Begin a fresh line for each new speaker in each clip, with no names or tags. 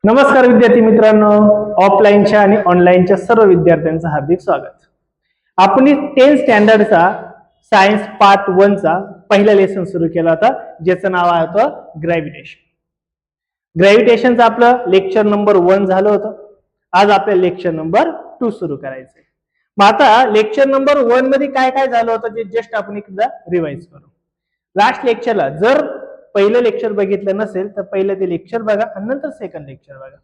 नमस्कार विद्यार्थी मित्रांनो, ऑफलाईनच्या आणि ऑनलाईनच्या सर्व विद्यार्थ्यांचं हार्दिक स्वागत. आपण 10th स्टँडर्डचा सायन्स पार्ट 1 चा पहिला लेसन सुरू केला होता, ज्याचं नाव आहे होतं ग्रॅव्हिटेशन. ग्रॅव्हिटेशनचं आपलं लेक्चर नंबर 1 झालं होतं. आज आपल्याला लेक्चर नंबर 2 सुरू करायचंय. मग आता लेक्चर नंबर 1 मध्ये काय काय झालं होतं ते जस्ट आपण एकदा रिवाइज करू. लास्ट लेक्चरला जर पहिलं लेक्चर बघितलं नसेल तर पहिलं ते लेक्चर बघा आणि नंतर सेकंड लेक्चर बघा.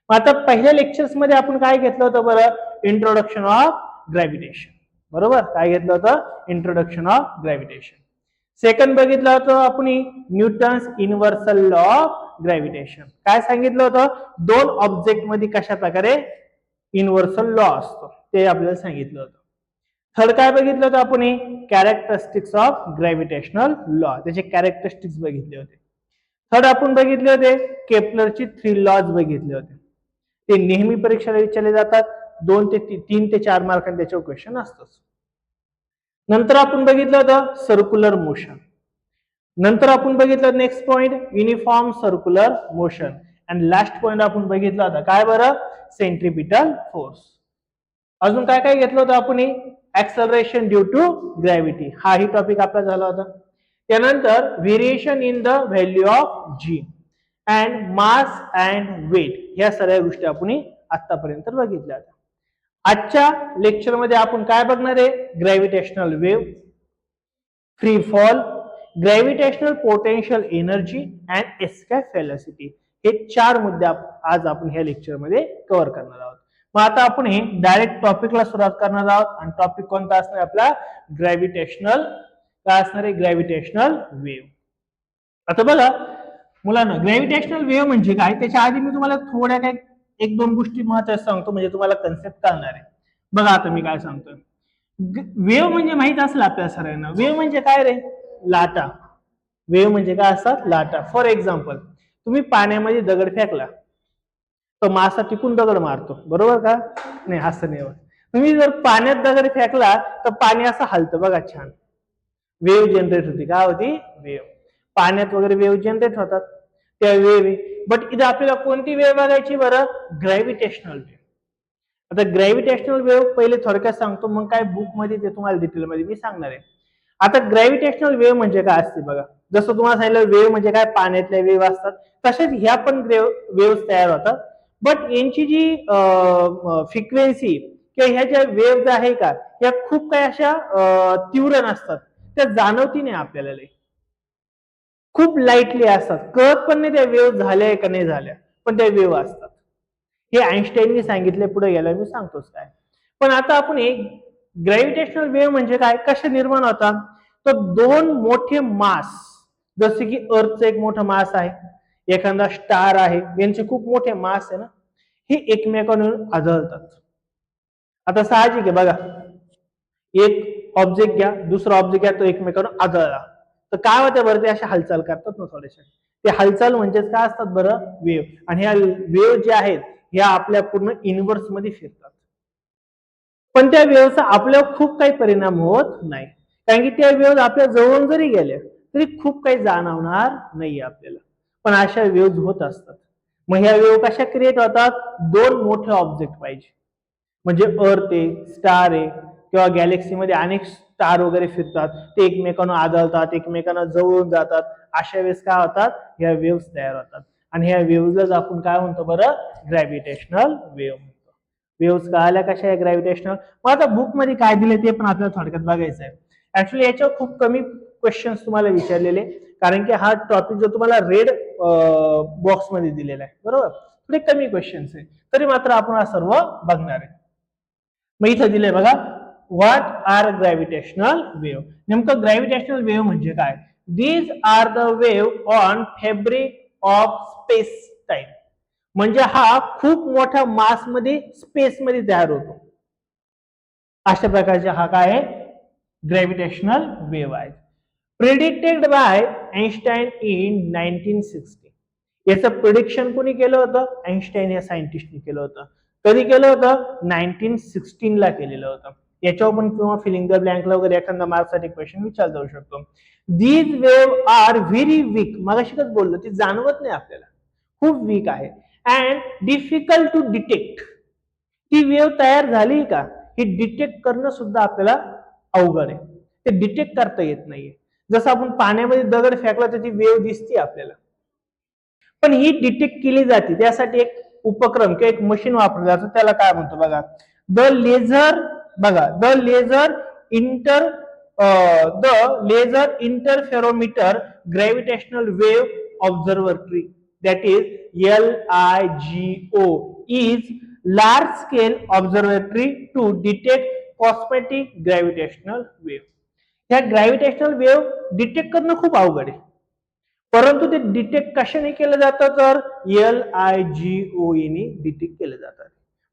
मग आता पहिल्या लेक्चर्स मध्ये आपण काय घेतलं होतं बरं? Introduction of gravitation. बरोबर, काय घेतलं होतं? Introduction of gravitation. सेकंड बघितलं होतं आपण Newton's universal law of gravitation. काय सांगितलं होतं? दोन ऑब्जेक्ट मध्ये कशा प्रकारे युनिव्हर्सल लॉ असतो ते आपल्याला सांगितलं होतं. थर्ड काय बघितलं होतं आपण? कॅरेक्टरिस्टिक्स ऑफ ग्रॅव्हिटेशनल लॉ, त्याचे कॅरेक्टरिस्टिक्स बघितले होते. थर्ड आपण बघितले होते केपलरची 3 लॉज बघितले होते. ते नेहमी परीक्षेला विचारले जातात. 3 ते 4 मार्कांचे त्याच्यावर क्वेश्चन असतोच. नंतर आपण बघितलं होतं सर्क्युलर मोशन. नंतर आपण बघितलं next point uniform circular motion. आणि लास्ट पॉइंट आपण बघितला होता काय बरं? Centripetal force. अजून काय काय घेतलं होतं आपण? ऍक्सलरेशन ड्यू टू ग्रॅव्हिटी, हाही टॉपिक आपला झाला होता. त्यानंतर variation in the value of g and mass and weight, या सगळ्या गोष्टी आपण आतापर्यंत बघितल्या होत्या. आजच्या लेक्चर मध्ये आपण काय बघणार आहे? Gravitational wave, free fall, gravitational potential energy and escape velocity, हे 4 मुद्दे आज आपण ह्या लेक्चर मध्ये कव्हर करणार आहोत. मग आता आपण हे डायरेक्ट टॉपिकला सुरुवात करणार आहोत. आणि टॉपिक कोणता असणार आपला? ग्रॅव्हिटेशनल. काय असणार आहे? Gravitational wave. आता बघा मुलांना, ग्रॅव्हिटेशनल वेव्ह म्हणजे काय त्याच्या आधी मी तुम्हाला थोड्या काय 1-2 गोष्टी महत्त्वाच्या सांगतो, म्हणजे तुम्हाला कन्सेप्ट कळणार आहे. बघा आता मी काय सांगतोय. वेव्ह म्हणजे माहित असेल आपल्या सगळ्यांना. वेव्ह म्हणजे काय रे? लाटा. वेव्ह म्हणजे काय असतात? लाटा. फॉर एक्झाम्पल, तुम्ही पाण्यामध्ये दगड फेकला तर मासा टिकून दगड मारतो, बरोबर का? नाही, असं नाही होत. तुम्ही जर पाण्यात दगड फेकला तर पाणी असं हलतं बघा, छान. वेव्ह जनरेट होती. काय होती? वेव्ह. पाण्यात वगैरे वेव्ह जनरेट होतात, त्या वेव्ह. बट इथे आपल्याला कोणती वेव्ह बघायची बरं? Gravitational wave. आता ग्रॅव्हिटेशनल वेव्ह पहिले थोडक्यात सांगतो, मग काय बुक मध्ये ते तुम्हाला डिटेल मध्ये मी सांगणार आहे. आता ग्रॅव्हिटेशनल वेव्ह म्हणजे काय असते बघा. जसं तुम्हाला सांगितलं वेव्ह म्हणजे काय, पाण्यातल्या वेव्ह असतात, तसेच ह्या पण वेव्ह तयार होतात. बट यांची जी फ्रिक्वेन्सी किंवा ह्या ज्या वेव्ह आहे का, या खूप काही अशा तीव्र नसतात, त्या जाणवती नाही आपल्याला. खूप लाईटली असतात, कळत पण नाही त्या वेव्ह झाल्या का नाही झाल्या, पण त्या वेव्ह असतात. हे आईन्स्टाईननी सांगितले, पुढे गेल्यावर मी सांगतोच काय. पण आता आपण एक ग्रॅव्हिटेशनल वेव्ह म्हणजे काय, कसे निर्माण होतात? तर 2 मोठे मास, जसे की अर्थचं एक मोठं मास आहे, एखादा स्टार आहे, यांचे खूप मोठे मास आहे ना, हे एकमेकांवर आदळतात. आता साहजिक आहे बघा, एक ऑब्जेक्ट घ्या, दुसरा ऑब्जेक्ट घ्या, तो एकमेकांवर आदळला तर काय होतं बरं? ते अशा हालचाल करतात ना थोड्याशा. ते हालचाल म्हणजेच काय असतात बरं? वेव्ह. आणि ह्या वेव्ह ज्या आहेत ह्या आपल्या पूर्ण युनिव्हर्स मध्ये फिरतात. पण त्या वेव्हचा आपल्यावर खूप काही परिणाम होत नाही, कारण की त्या वेव्ह आपल्या जवळून जरी गेल्या तरी खूप काही जाणवणार नाही आपल्याला. पण अशा वेव्ह होत असतात. मग ह्या वेव्ह कशा क्रिएट होतात? 2 मोठे ऑब्जेक्ट पाहिजे, म्हणजे अर्थ आहे, स्टार आहे, किंवा गॅलेक्सीमध्ये अनेक स्टार वगैरे फिरतात, ते एकमेकांना आदळतात, एकमेकांना जवळून जातात. अशा वेळेस काय होतात? ह्या वेव्ह तयार होतात. आणि ह्या वेव्हलाच आपण काय म्हणतो बरं? ग्रॅव्हिटेशनल वेव्ह म्हणतो. वेव्ह कळाल्या कशा आहे ग्रॅव्हिटेशनल. मग आता बुक मध्ये काय दिले ते पण आपल्याला थोडक्यात बघायचं आहे. ऍक्च्युली याच्यावर खूप कमी क्वेश्चन्स तुम्हाला विचारलेले, कारण की हा टॉपिक जो तुम्हाला रेड बॉक्स मध्ये दिलेला आहे, बरोबर, थोडे कमी क्वेश्चन्स आहे, तरी मात्र आपण हा सर्व बघणार आहे. मग इथं दिलंय बघा, व्हॉट आर ग्रॅव्हिटेशनल वेव्ह. नेमकं ग्रॅव्हिटेशनल वेव्ह म्हणजे काय? These are the wave on fabric of space time. म्हणजे हा खूप मोठ्या मास मध्ये स्पेस मध्ये तयार होतो. अशा प्रकारचा हा काय आहे? ग्रॅव्हिटेशनल वेव्ह आहे. Predicted by Einstein in 1960. याचं प्रिडिक्शन कोणी केलं होतं? आईन्स्टाईन या सायंटिस्टने केलं होतं. कधी केलं होतं? 1916 ला केलेलं होतं. याच्यावर पण किंवा फिलिंग द ब्लँकला वगैरे एखादा मार्क्ससाठी क्वेश्चन विचारला जाऊ शकतो. These wave are very weak. मगाशीच बोललो, ती जाणवत नाही आपल्याला, खूप वीक आहे. And difficult to detect. ती वेव्ह तयार झाली का हे डिटेक्ट करणं सुद्धा आपल्याला अवघड आहे. ते डिटेक्ट करता येत नाहीये. जसं आपण पाण्यामध्ये दगड फेकला तर ती वेव्ह दिसते आपल्याला, पण ही डिटेक्ट केली जाते. त्यासाठी एक उपक्रम किंवा एक मशीन वापरलं जातं, त्याला काय म्हणतो बघा, द लेझर. बघा, the laser interferometer gravitational wave observatory, that is LIGO, is large scale observatory to detect cosmetic gravitational wave. ह्या ग्रॅव्हिटेशनल वेव्ह डिटेक्ट करणं खूप अवघड आहे, परंतु ते डिटेक्ट कशाने केलं जातं तर LIGO ने डिटेक्ट केलं जातं.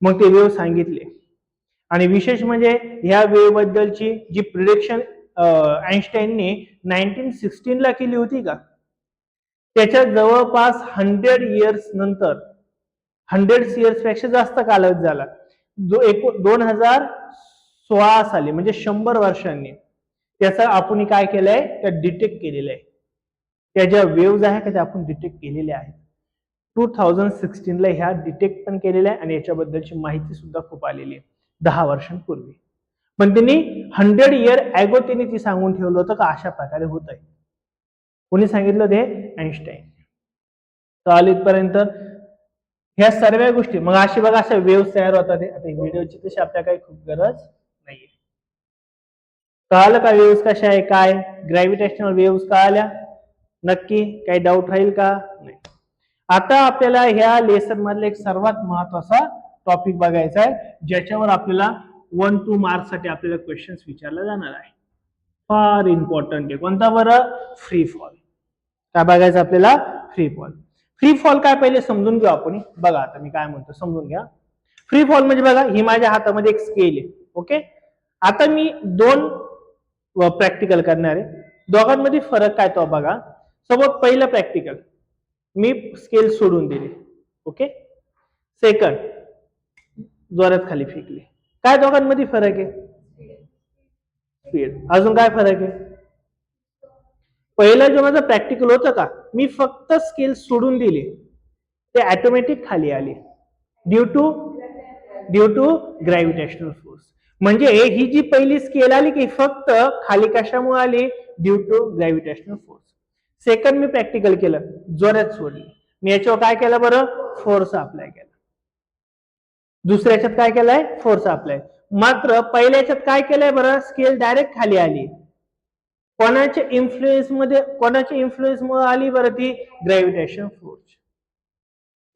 मग ते वेव्ह सांगितले. आणि विशेष म्हणजे ह्या वेव्ह बद्दलची जी प्रिडिक्शन आईन्स्टाईनने 1916 ला केली होती का, त्याच्या जवळपास 100 इयर्स नंतर, 100 इयर्स पेक्षा जास्त कालावधी झाला, जो 2016 साली म्हणजे 100 वर्षांनी त्याचा आपण काय केलंय, त्या डिटेक्ट केलेलं आहे. त्या ज्या वेव्ज आहे का त्या आपण डिटेक्ट केलेल्या आहेत. 2016 ला ह्या डिटेक्ट पण केलेल्या आहे आणि याच्याबद्दलची माहिती सुद्धा खूप आलेली आहे 10 वर्षांपूर्वी. पण त्यांनी 100 इयर ॲगो त्यांनी ती सांगून ठेवलं होतं का अशा प्रकारे होत आहे. कोणी सांगितलं ते, आईन्स्टाईन. तर इथपर्यंत ह्या सर्व गोष्टी. मग अशी बघा अशा वेव्ह तयार होतात. आता व्हिडिओची तशी आपल्या काही खूप गरज नाहीये. कळालं का वेव्स कशा आहे, काय ग्रॅव्हिटेशनल वेव्स कळाल्या? नक्की काही डाऊट राहील का? नाही. आता आपल्याला ह्या लेसन मधला एक सर्वात महत्वाचा टॉपिक बघायचा आहे, ज्याच्यावर आपल्याला 1-2 मार्क्स साठी आपल्याला क्वेश्चन्स विचारले जाणार आहे. फार इम्पॉर्टंट आहे. कोणता बरं? Free fall. काय बघायचं आपल्याला? Free fall. फ्री फॉल काय पहिले समजून घेऊ आपण. बघा आता मी काय म्हणतो समजून घ्या. फ्री फॉल म्हणजे बघा, ही माझ्या हातामध्ये एक स्केल आहे. ओके, आता मी 2 प्रॅक्टिकल करणार आहे. दोघांमध्ये फरक काय तो बघा. सपोज पहिलं प्रॅक्टिकल, मी स्केल सोडून दिली. ओके, सेकंड जोरात खाली फेकली. काय दोघांमध्ये फरक आहे? स्पीड. अजून काय फरक आहे? पहिलं जे माझं प्रॅक्टिकल होतं का, मी फक्त स्केल सोडून दिली, ते ऑटोमॅटिक खाली आली ड्यू टू ग्रॅव्हिटेशनल फोर्स. म्हणजे ही जी पहिली स्केल आली की फक्त खाली कशामुळे आली? Due to gravitational force. Second मी प्रॅक्टिकल केलं, जोरात सोडली, मी याच्यावर काय केलं बरं? फोर्स अप्लाय केला. दुसऱ्याच्यात काय केलंय? Force apply. मात्र पहिल्या याच्यात काय केलंय बरं? स्केल डायरेक्ट खाली आली. कोणाच्या इन्फ्लुएन्स मुळे आली बरं ती? Gravitation force.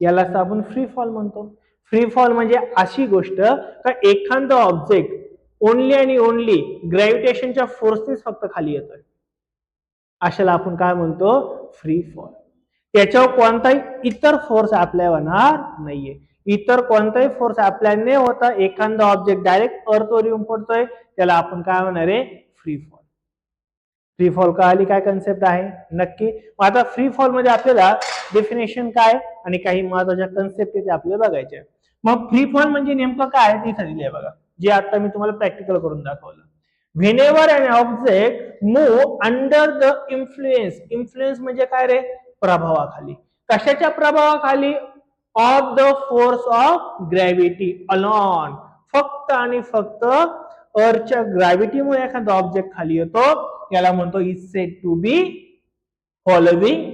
यालाच आपण फ्री फॉल म्हणतो. फ्री फॉल म्हणजे अशी गोष्ट का एखादा ऑब्जेक्ट ओनली आणि ओनली ग्रॅव्हिटेशनच्या फोर्सनेच फक्त खाली येतोय, अशाला आपण काय म्हणतो? Free fall. त्याच्यावर कोणताही इतर फोर्स अप्लाय होणार नाहीये. इतर कोणताही फोर्स अप्लाय न होता एखादा ऑब्जेक्ट डायरेक्ट अर्थवर येऊन पडतोय, त्याला आपण काय म्हणणार आहे? Free fall. फ्री फॉल कळाली काय कन्सेप्ट आहे? नक्की. आता फ्री फॉल मध्ये आपल्याला डेफिनेशन काय आणि काही महत्वाच्या कन्सेप्ट ते आपल्याला बघायचे. मग फ्री फॉल म्हणजे नेमकं काय ते दिले आहे बघा, जे आता मी तुम्हाला प्रॅक्टिकल करून दाखवलं. Whenever an object move under the influence म्हणजे काय रे? प्रभावाखाली. कशाच्या प्रभावाखाली? Of the force of gravity alone. फक्त आणि फक्त अर्थच्या ग्रॅव्हिटीमुळे एखादा ऑब्जेक्ट खाली येतो, याला म्हणतो is said to be following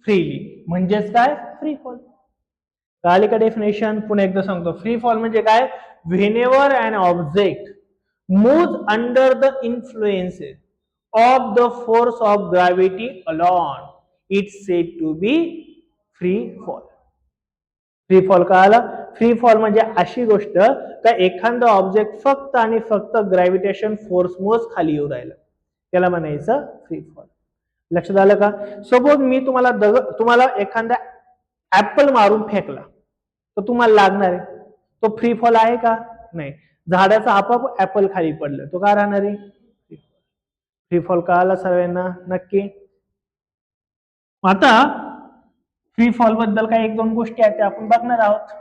freely. म्हणजेच काय? Free fall. कळाली का डेफिनेशन? पुन्हा एकदा सांगतो. फ्री फॉल म्हणजे काय? Whenever an object moves under the influences of the force of gravity alone, it's said to be free fall. Free fall कळाला? फ्री फॉल म्हणजे अशी गोष्ट का एखादा ऑब्जेक्ट फक्त आणि फक्त ग्रॅव्हिटेशन फोर्स मुळेच खाली येऊ राहिला, त्याला म्हणायचं फ्री फॉल. लक्षात आलं का? सपोज मी तुम्हाला एखादा ऍपल मारून फेकला तर तुम्हाला लागणार आहे, तो फ्री फॉल आहे का? नाही. झाडाचा आपोआप ऍपल खाली पडलं, तो का राहणार आहे? फ्री फॉल कळाला सर्वांना? नक्की. आता फ्री फॉल बद्दल काही 1-2 गोष्टी आहेत त्या आपण बघणार आहोत.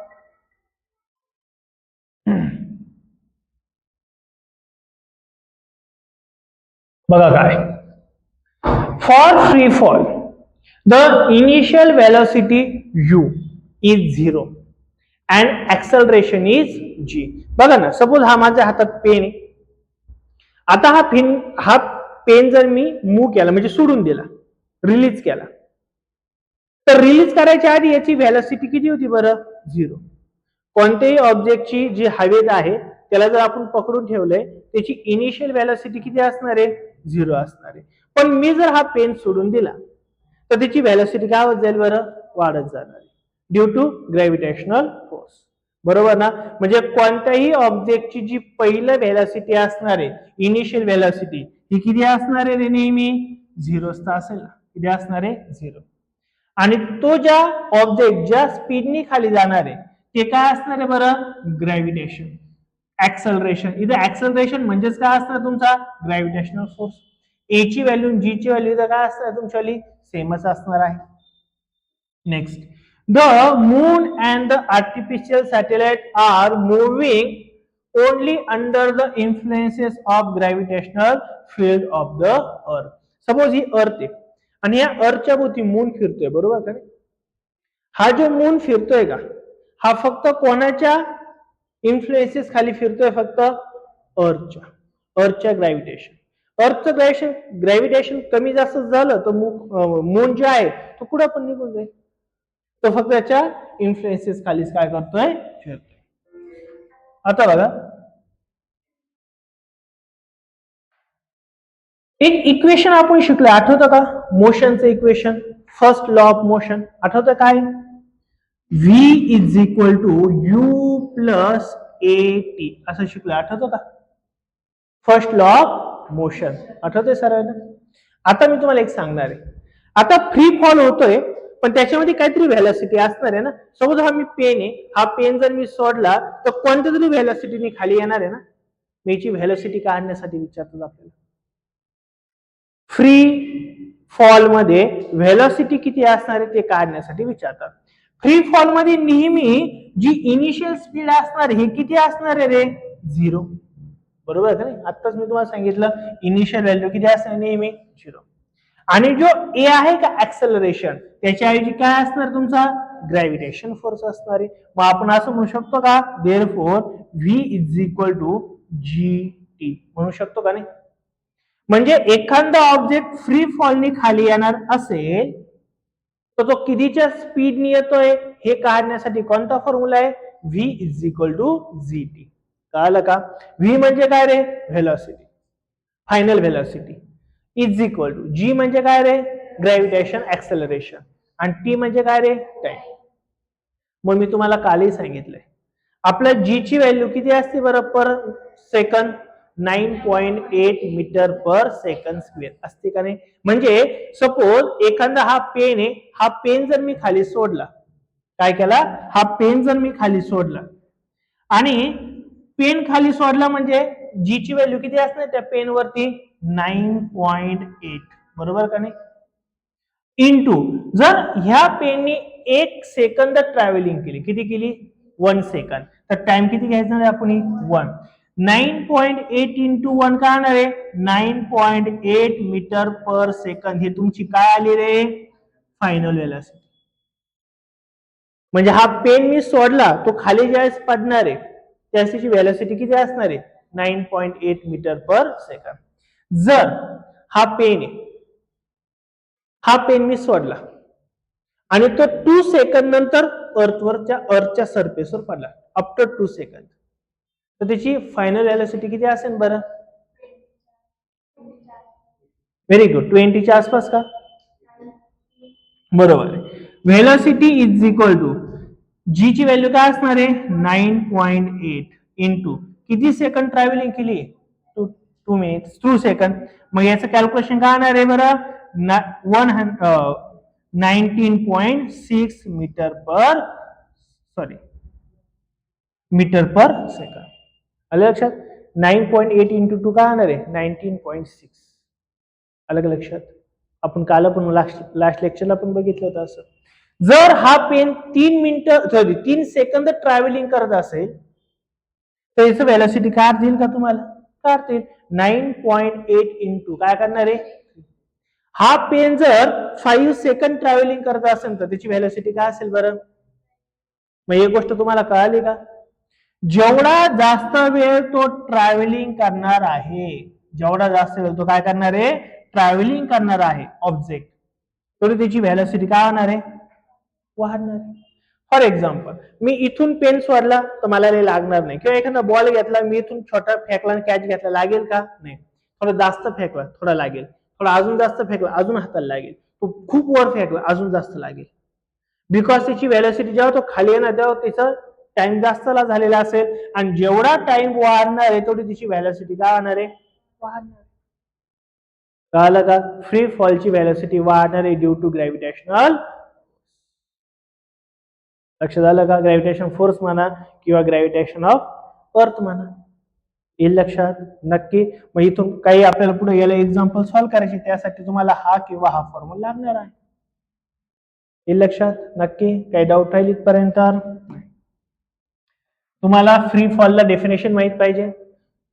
बघा काय, for free fall the initial velocity u is 0 and acceleration is g. बघा ना, सपोज हा माझ्या हातात पेन आहे. आता हा पेन जर मी मूव्ह केला म्हणजे सोडून दिला, रिलीज केला, तर रिलीज करायच्या आधी याची व्हेलॉसिटी किती होती बरं? 0. कोणत्याही ऑब्जेक्टची जी हवेत आहे त्याला जर आपण पकडून ठेवलंय त्याची इनिशियल व्हेलॉसिटी किती असणार आहे? 0 असणार आहे. पण मी जर हा पेन सोडून दिला तर त्याची व्हेलॉसिटी काय होत जाईल बरं? वाढत जाणार आहे, ड्यू टू ग्रॅव्हिटेशनल फोर्स. बरोबर ना? म्हणजे कोणत्याही ऑब्जेक्टची जी पहिलं व्हेलॉसिटी असणार आहे, इनिशियल व्हेलॉसिटी, ही किती असणार आहे? नेहमी 0 असेल ना. किती असणार आहे? 0. आणि तो ज्या ऑब्जेक्ट ज्या स्पीडनी खाली जाणार आहे ते काय असणार आहे बरं? Gravitation, acceleration. इथे ऍक्सलरेशन म्हणजेच काय असणार तुमचा? Gravitational force. ए ची व्हॅल्यू जी ची व्हॅल्यू इथं काय असणार तुमच्यावाली? सेमच असणार आहे. Next, the moon and the artificial satellite are moving only under the influences of gravitational field of the earth. Suppose ही अर्थ आहे आणि या अर्थच्या भोवती मून फिरतोय, बरोबर का? हा जो मून फिरतोय का, हा फक्त कोणाच्या इन्फ्लुएन्सेस खाली फिरतोय? फक्त अर्थच्या ग्रॅव्हिटेशन. अर्थचं ग्रॅव्हिटेशन कमी जास्त झालं तर मून जे आहे तो कुठं पण निघून जाईल. तो फक्त त्याच्या इन्फ्लुएन्सेस खालीच काय करतोय? फिरतोय. आता बघा, एक इक्वेशन आपण शिकलो, आठवतं का? मोशनचं equation, first law of motion. आठवतं काय? v is equal to u plus a t असं शिकलो, आठवतं का? फर्स्ट लॉ ऑफ मोशन आठवतंय सरांना? आता मी तुम्हाला एक सांगणार आहे. आता फ्री फॉल होतोय पण त्याच्यामध्ये काहीतरी व्हेलॉसिटी असणार आहे ना. सपोज हा मी पेन आहे, हा पेन जर मी सोडला तर कोणत्या तरी व्हेलॉसिटीने खाली येणार आहे ना. याची व्हेलॉसिटी काढण्यासाठी विचारतात आपल्याला. फ्री फॉल मध्ये व्हेलॉसिटी किती असणार आहे ते काढण्यासाठी विचारतात. फ्री फॉल मध्ये नेहमी जी इनिशियल स्पीड असणार हे किती असणार आहे रे? 0. बरोबर आहे का नाही? आताच मी तुम्हाला सांगितलं इनिशियल व्हॅल्यू किती असणार? नेहमी 0. आणि जो ए आहे का ऍक्सेलरेशन, त्याच्याऐवजी काय असणार तुमचा? ग्रॅव्हिटेशन फोर्स असणार आहे. मग आपण असं म्हणू शकतो का? Therefore v is equal to g t म्हणू शकतो का नाही? म्हणजे एखादा ऑब्जेक्ट फ्री फॉलनी खाली येणार असेल तर तो कितीच्या स्पीडनी येतोय हे काढण्यासाठी कोणता फॉर्म्युला आहे? V is equal to g t. कळलं का? व्ही म्हणजे काय रे? Velocity, final velocity, is equal to g म्हणजे काय रे? ग्रॅव्हिटेशन ऍक्सेलरेशन, आणि टी म्हणजे काय रे? टाइम. मग मी तुम्हाला कालही सांगितलंय आपल्या जी ची व्हॅल्यू किती असते बरं per second? 9.8 metre per second square असते का नाही? म्हणजे सपोज एखादा हा पेन आहे, हा पेन जर मी खाली सोडला, काय केला? हा पेन जर मी खाली सोडला आणि पेन खाली सोडला म्हणजे जी ची व्हॅल्यू किती असणार त्या पेन वरती? 9.8. बरोबर का नाही? इंटू जर ह्या पेनने 1 सेकंद ट्रॅव्हलिंग केली, किती केली? 1 सेकंद, तर टाइम किती घ्यायचा आहे आपण? 1. 9.8 इंटू 1 काय होणार आहे? 9.8 मीटर पर सेकंद. ही तुमची काय आली रे? Final velocity. म्हणजे हा पेन मी सोडला, तो खाली ज्यावेळेस पडणार आहे त्याची व्हेलॉसिटी किती असणार आहे? 9.8 मीटर पर सेकंद. जर हा पेन आहे, हा पेन मी सोडला आणि तो 2 सेकंद नंतर अर्थच्या सरफेसवर पडला, आफ्टर 2 सेकंद, तर त्याची फायनल व्हेलॉसिटी किती असेल बरं? व्हेरी गुड, 20 च्या आसपास का? बरोबर आहे. व्हेलॉसिटी इज इक्वल टू जी ची व्हॅल्यू काय असणार आहे? 9.8 इंटू किती सेकंद ट्रॅव्हलिंग केली? 2 मिनिट्स, 2 सेकंद. मग याचं कॅल्क्युलेशन काय येणार आहे बरं? 19.6 मीटर पर सेकंद. आलं लक्षात? 9.8 इंटू 2 काय होणार आहे? 19.6. आलं का लक्षात? आपण काल पण लास्ट लेक्चरला पण बघितलं होतं असं. जर हा पेन 3 सेकंद ट्रॅव्हलिंग करत असेल तर याचं व्हेलॉसिटी काय देईल का तुम्हाला? काय 9.8 इंटू काय करणार आहे? हा पेन जर 5 सेकंद ट्रॅव्हलिंग करत असेल तर त्याची व्हेलॉसिटी काय असेल बरं? मग एक गोष्ट तुम्हाला कळाली का? जेवढा जास्त वेळ तो ट्रॅव्हलिंग करणार आहे, जेवढा जास्त वेळ तो काय करणार आहे, ट्रॅव्हलिंग करणार आहे ऑब्जेक्ट, तरी त्याची व्हेलॉसिटी काय होणार आहे, वाढणार आहे. फॉर एक्झाम्पल मी इथून पेन सोडला तर मला ते लागणार नाही, किंवा एखादा बॉल घेतला मी इथून छोटा फेकला आणि कॅच घेतला, लागेल का? नाही. थोडं जास्त फेकला थोडा लागेल, थोडा अजून जास्त फेकला अजून हाताला लागेल, तो खूप वर फेकला अजून जास्त लागेल. बिकॉज त्याची व्हेलॉसिटी जेव्हा तो खाली येणार तेव्हा त्याचा टाइम जास्त झालेला असेल, आणि जेवढा टाइम वाढणार आहे तेवढी त्याची व्हेलॉसिटी काय होणार आहे, वाढणार. कळालं का? फ्री फॉलची व्हेलॉसिटी वाढणार आहे ड्यू टू ग्रॅव्हिटेशनल. लक्षात आलं का? ग्रॅव्हिटेशन फोर्स म्हणा किंवा ग्रॅव्हिटेशन ऑफ अर्थ म्हणा. येईल लक्षात? नक्की. मग इथून काही आपल्याला पुढे गेलं एक्झाम्पल सॉल्व्ह करायचे, त्यासाठी तुम्हाला हा किंवा हा फॉर्म्युला लागणार आहे. येईल लक्षात? नक्की. काही डाऊट राहील इथपर्यंत? तुम्हाला फ्री फॉलला डेफिनेशन माहित पाहिजे,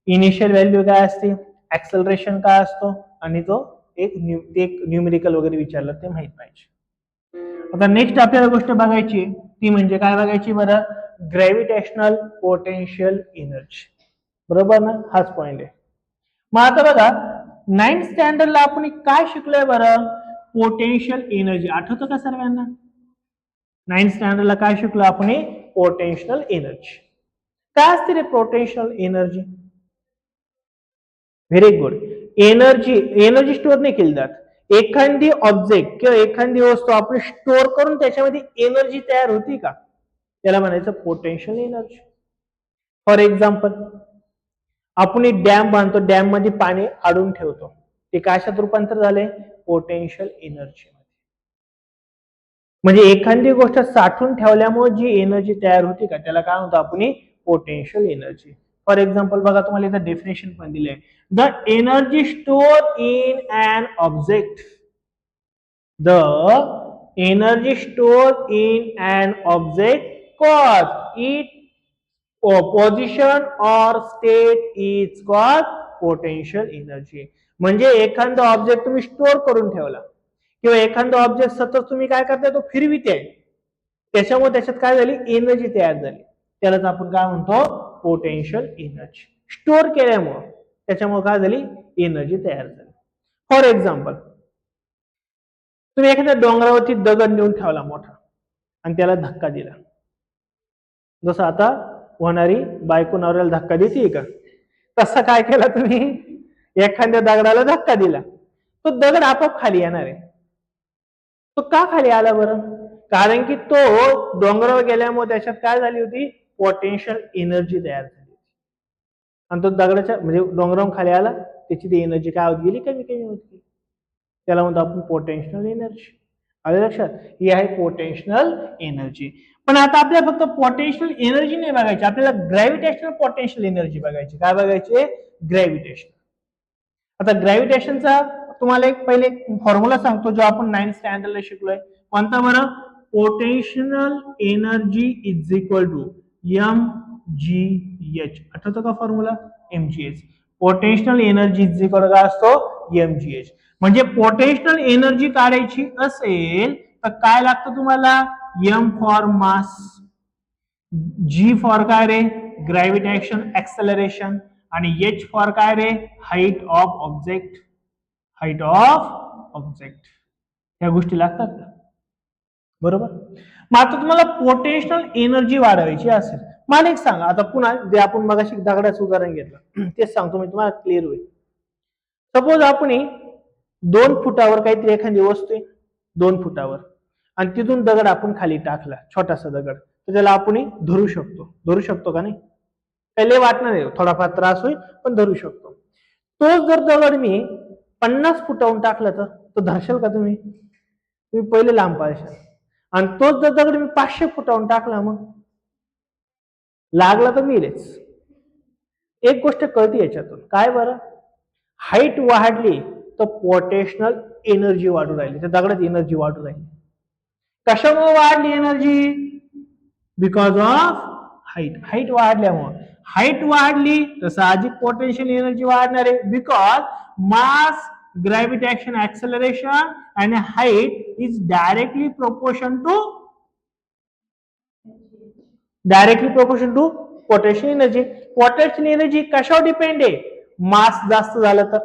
इनिशियल व्हॅल्यू काय असते, ऍक्सलरेशन काय असतो, आणि तो एक न्यूमेरिकल वगैरे विचारलं ते माहित पाहिजे. आता नेक्स्ट आपल्याला गोष्ट बघायची ती म्हणजे काय बघायची बरं, ग्रॅव्हिटेशनल पोटेन्शियल एनर्जी. बरोबर ना? हाच पॉइंट आहे. मग आता बघा 9th स्टँडर्डला आपण काय शिकलोय बरं, पोटेन्शियल एनर्जी. आठवतं का सर्वांना? 9th स्टँडर्डला काय शिकलो आपण, पोटेन्शियल एनर्जी. काय असते रे potential energy? Very good. Energy store नाही केली जात, एखादी ऑब्जेक्ट किंवा एखादी वस्तू आपण स्टोअर करून त्याच्यामध्ये एनर्जी तयार होती का, त्याला म्हणायचं पोटेन्शियल एनर्जी. फॉर एक्झाम्पल आपण एक डॅम बांधतो, डॅम मध्ये पाणी अडवून ठेवतो, ते कशात रूपांतर झाले, पोटेन्शियल एनर्जी. म्हणजे एखादी गोष्ट साठवून ठेवल्यामुळे जी एनर्जी तयार होती का त्याला काय म्हणतो आपण, पोटेन्शियल एनर्जी. फॉर एक्झाम्पल बघा तुम्हाला इथं डेफिनेशन पण दिले, the energy store in an object, the energy store in an object cause it position or state is called potential energy. म्हणजे एखादा ऑब्जेक्ट तुम्ही स्टोअर करून ठेवला किंवा एखादा ऑब्जेक्ट सतत तुम्ही काय करताय, तो फिरविते, त्याच्यामुळे त्याच्यात काय झाली, एनर्जी तयार झाली, त्यालाच आपण काय म्हणतो, पोटेन्शियल एनर्जी. स्टोअर केल्यामुळे त्याच्यामुळे काय झाली, एनर्जी तयार झाली. फॉर एक्झाम्पल तुम्ही एखाद्या डोंगरावरती दगड नेऊन ठेवला मोठा आणि त्याला धक्का दिला, जसं आता होणारी बायको नवऱ्याला धक्का देते का, तसं काय केलं तुम्ही, एखाद्या दगडाला धक्का दिला, तो दगड आपोआप खाली येणार आहे. तो का खाली आला बरं, कारण की तो डोंगरावर गेल्यामुळे त्याच्यात काय झाली होती, पोटेन्शियल एनर्जी तयार झाली होती, आणि तो दगडाच्या म्हणजे डोंगरावर खाली आला, त्याची ती एनर्जी काय होत गेली, कमी कमी होत गेली, त्याला म्हणतो आपण पोटेन्शियल एनर्जी. आलं लक्षात? ही आहे पोटेन्शियल एनर्जी. पण आता आपल्याला फक्त पोटेन्शियल एनर्जी नाही बघायची, आपल्याला ग्रॅव्हिटेशनल पोटेन्शियल एनर्जी बघायची. काय बघायची, ग्रॅव्हिटेशन. आता ग्रॅव्हिटेशनचा तुम्हाला एक पहिले फॉर्म्युला सांगतो जो आपण 9th स्टँडर्डला शिकलोय. कोणता बरं, potential energy is equal to mgh. आठवतो का formula, mgh. Potential energy is equal काय असतो, mgh. म्हणजे पोटेन्शियल एनर्जी काढायची असेल तर काय लागतं तुम्हाला, m for mass, g for काय रे, ग्रॅव्हिटेशन एक्सेलरेशन, आणि h फॉर काय रे, height of object. Height of object या गोष्टी लागतात का, बरोबर. मग आता तुम्हाला पोटेन्शियल एनर्जी वाढवायची असेल, मला एक सांगा, आता पुन्हा जे आपण मगाशी दगडाचं उदाहरण घेतलं तेच सांगतो मी तुम्हाला, क्लिअर होईल. सपोज आपण 2 फुटावर काहीतरी एखादी वस्तू आहे 2 फुटावर, आणि तिथून दगड आपण खाली टाकला, छोटासा दगड, तर त्याला आपण धरू शकतो का नाही, पहिले वाटणार नाही, थोडाफार त्रास होईल पण धरू शकतो. तोच जर दगड मी 50 फुटावरून टाकला तर धरशाल का तुम्ही पहिले लांब पाडशाल, आणि तोच जर दगड मी 500 फुटावरून टाकला मग लागला तर मिळेच. एक गोष्ट कळते याच्यातून, काय बरं, हाईट वाढली तर पोटेन्शियल एनर्जी वाढू राहिली, त्या दगडात एनर्जी वाढू राहिली. कशामुळे वाढली energy, because of height. Height वाढल्यामुळे, हाईट वाढली तर साहजिक पोटेन्शियल एनर्जी वाढणार आहे, बिकॉज मास, ग्रॅव्हिटेशन एक्सेलरेशन आणि height is directly proportion to directly proportion to potential energy. Potential energy कशावर डिपेंड आहे? मास जास्त झालं तर,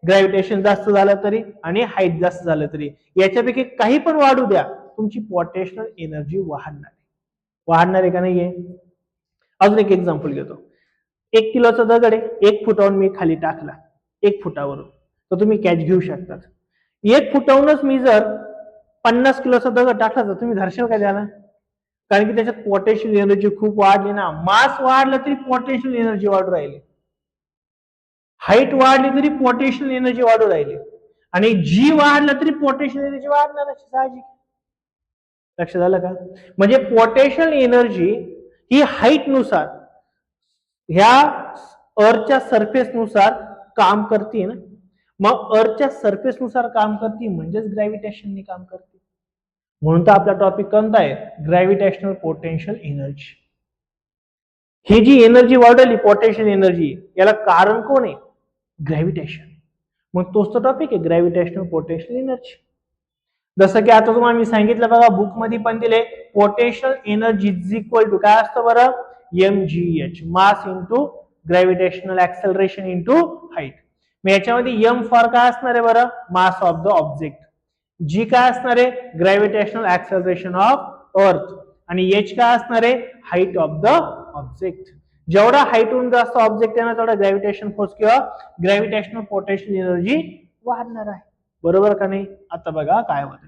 ग्रॅव्हिटेशन जास्त झालं तरी आणि हाईट जास्त झालं तरी, याच्यापैकी काही पण वाढू द्या, तुमची पोटेन्शियल एनर्जी वाढणार आहे का नाहीये? अजून एक एक्झाम्पल घेतो. 1 किलोचा दगड आहे, 1 फुटावरून मी खाली टाकला, 1 फुटावरून, तर तुम्ही कॅच घेऊ शकता. 1 फुटावरूनच मी जर 50 किलोचा दगड टाकला तर तुम्ही धरशाल का त्याला? कारण की त्याच्यात पोटेन्शियल एनर्जी खूप वाढली ना. मास वाढलं तरी पोटेन्शियल एनर्जी वाढू राहिली, हाईट वाढली तरी पोटेन्शियल एनर्जी वाढू राहिली, आणि जी वाढलं तरी पोटेन्शियल एनर्जी वाढणार साहजिक. लक्षात आलं का? म्हणजे पोटेन्शियल एनर्जी ही हाईट नुसार, ह्या अर्थच्या सरफेस नुसार काम करते ना. मग अर्थच्या सरफेस नुसार काम करते म्हणजेच ग्रॅव्हिटेशनने काम करते. म्हणून तर आपला टॉपिक कोणता आहे? Gravitational potential energy. ही जी एनर्जी वाढवली पोटेन्शियल एनर्जी, याला कारण कोण आहे? ग्रॅव्हिटेशन. मग तोच तो टॉपिक आहे ग्रॅव्हिटेशनल पोटेन्शियल एनर्जी. जसं की आता तुम्हाला मी सांगितलं बघा, बुक मध्ये पण दिले, potential energy is equal to काय असतं बरं? mgh, mass into gravitational acceleration into height. मग याच्यामध्ये m फॉर काय असणार आहे बरं? Mass of the object. g काय असणार आहे? Gravitational acceleration of earth. आणि h काय असणार आहे? Height of the object. जेवढा हाईटहून जास्त ऑब्जेक्ट आहे ना, तेवढा ग्रॅव्हिटेशन फोर्स किंवा ग्रॅव्हिटेशनल पोटेन्शियल एनर्जी वाढणार आहे. बरोबर का नाही? आता बघा काय होतं.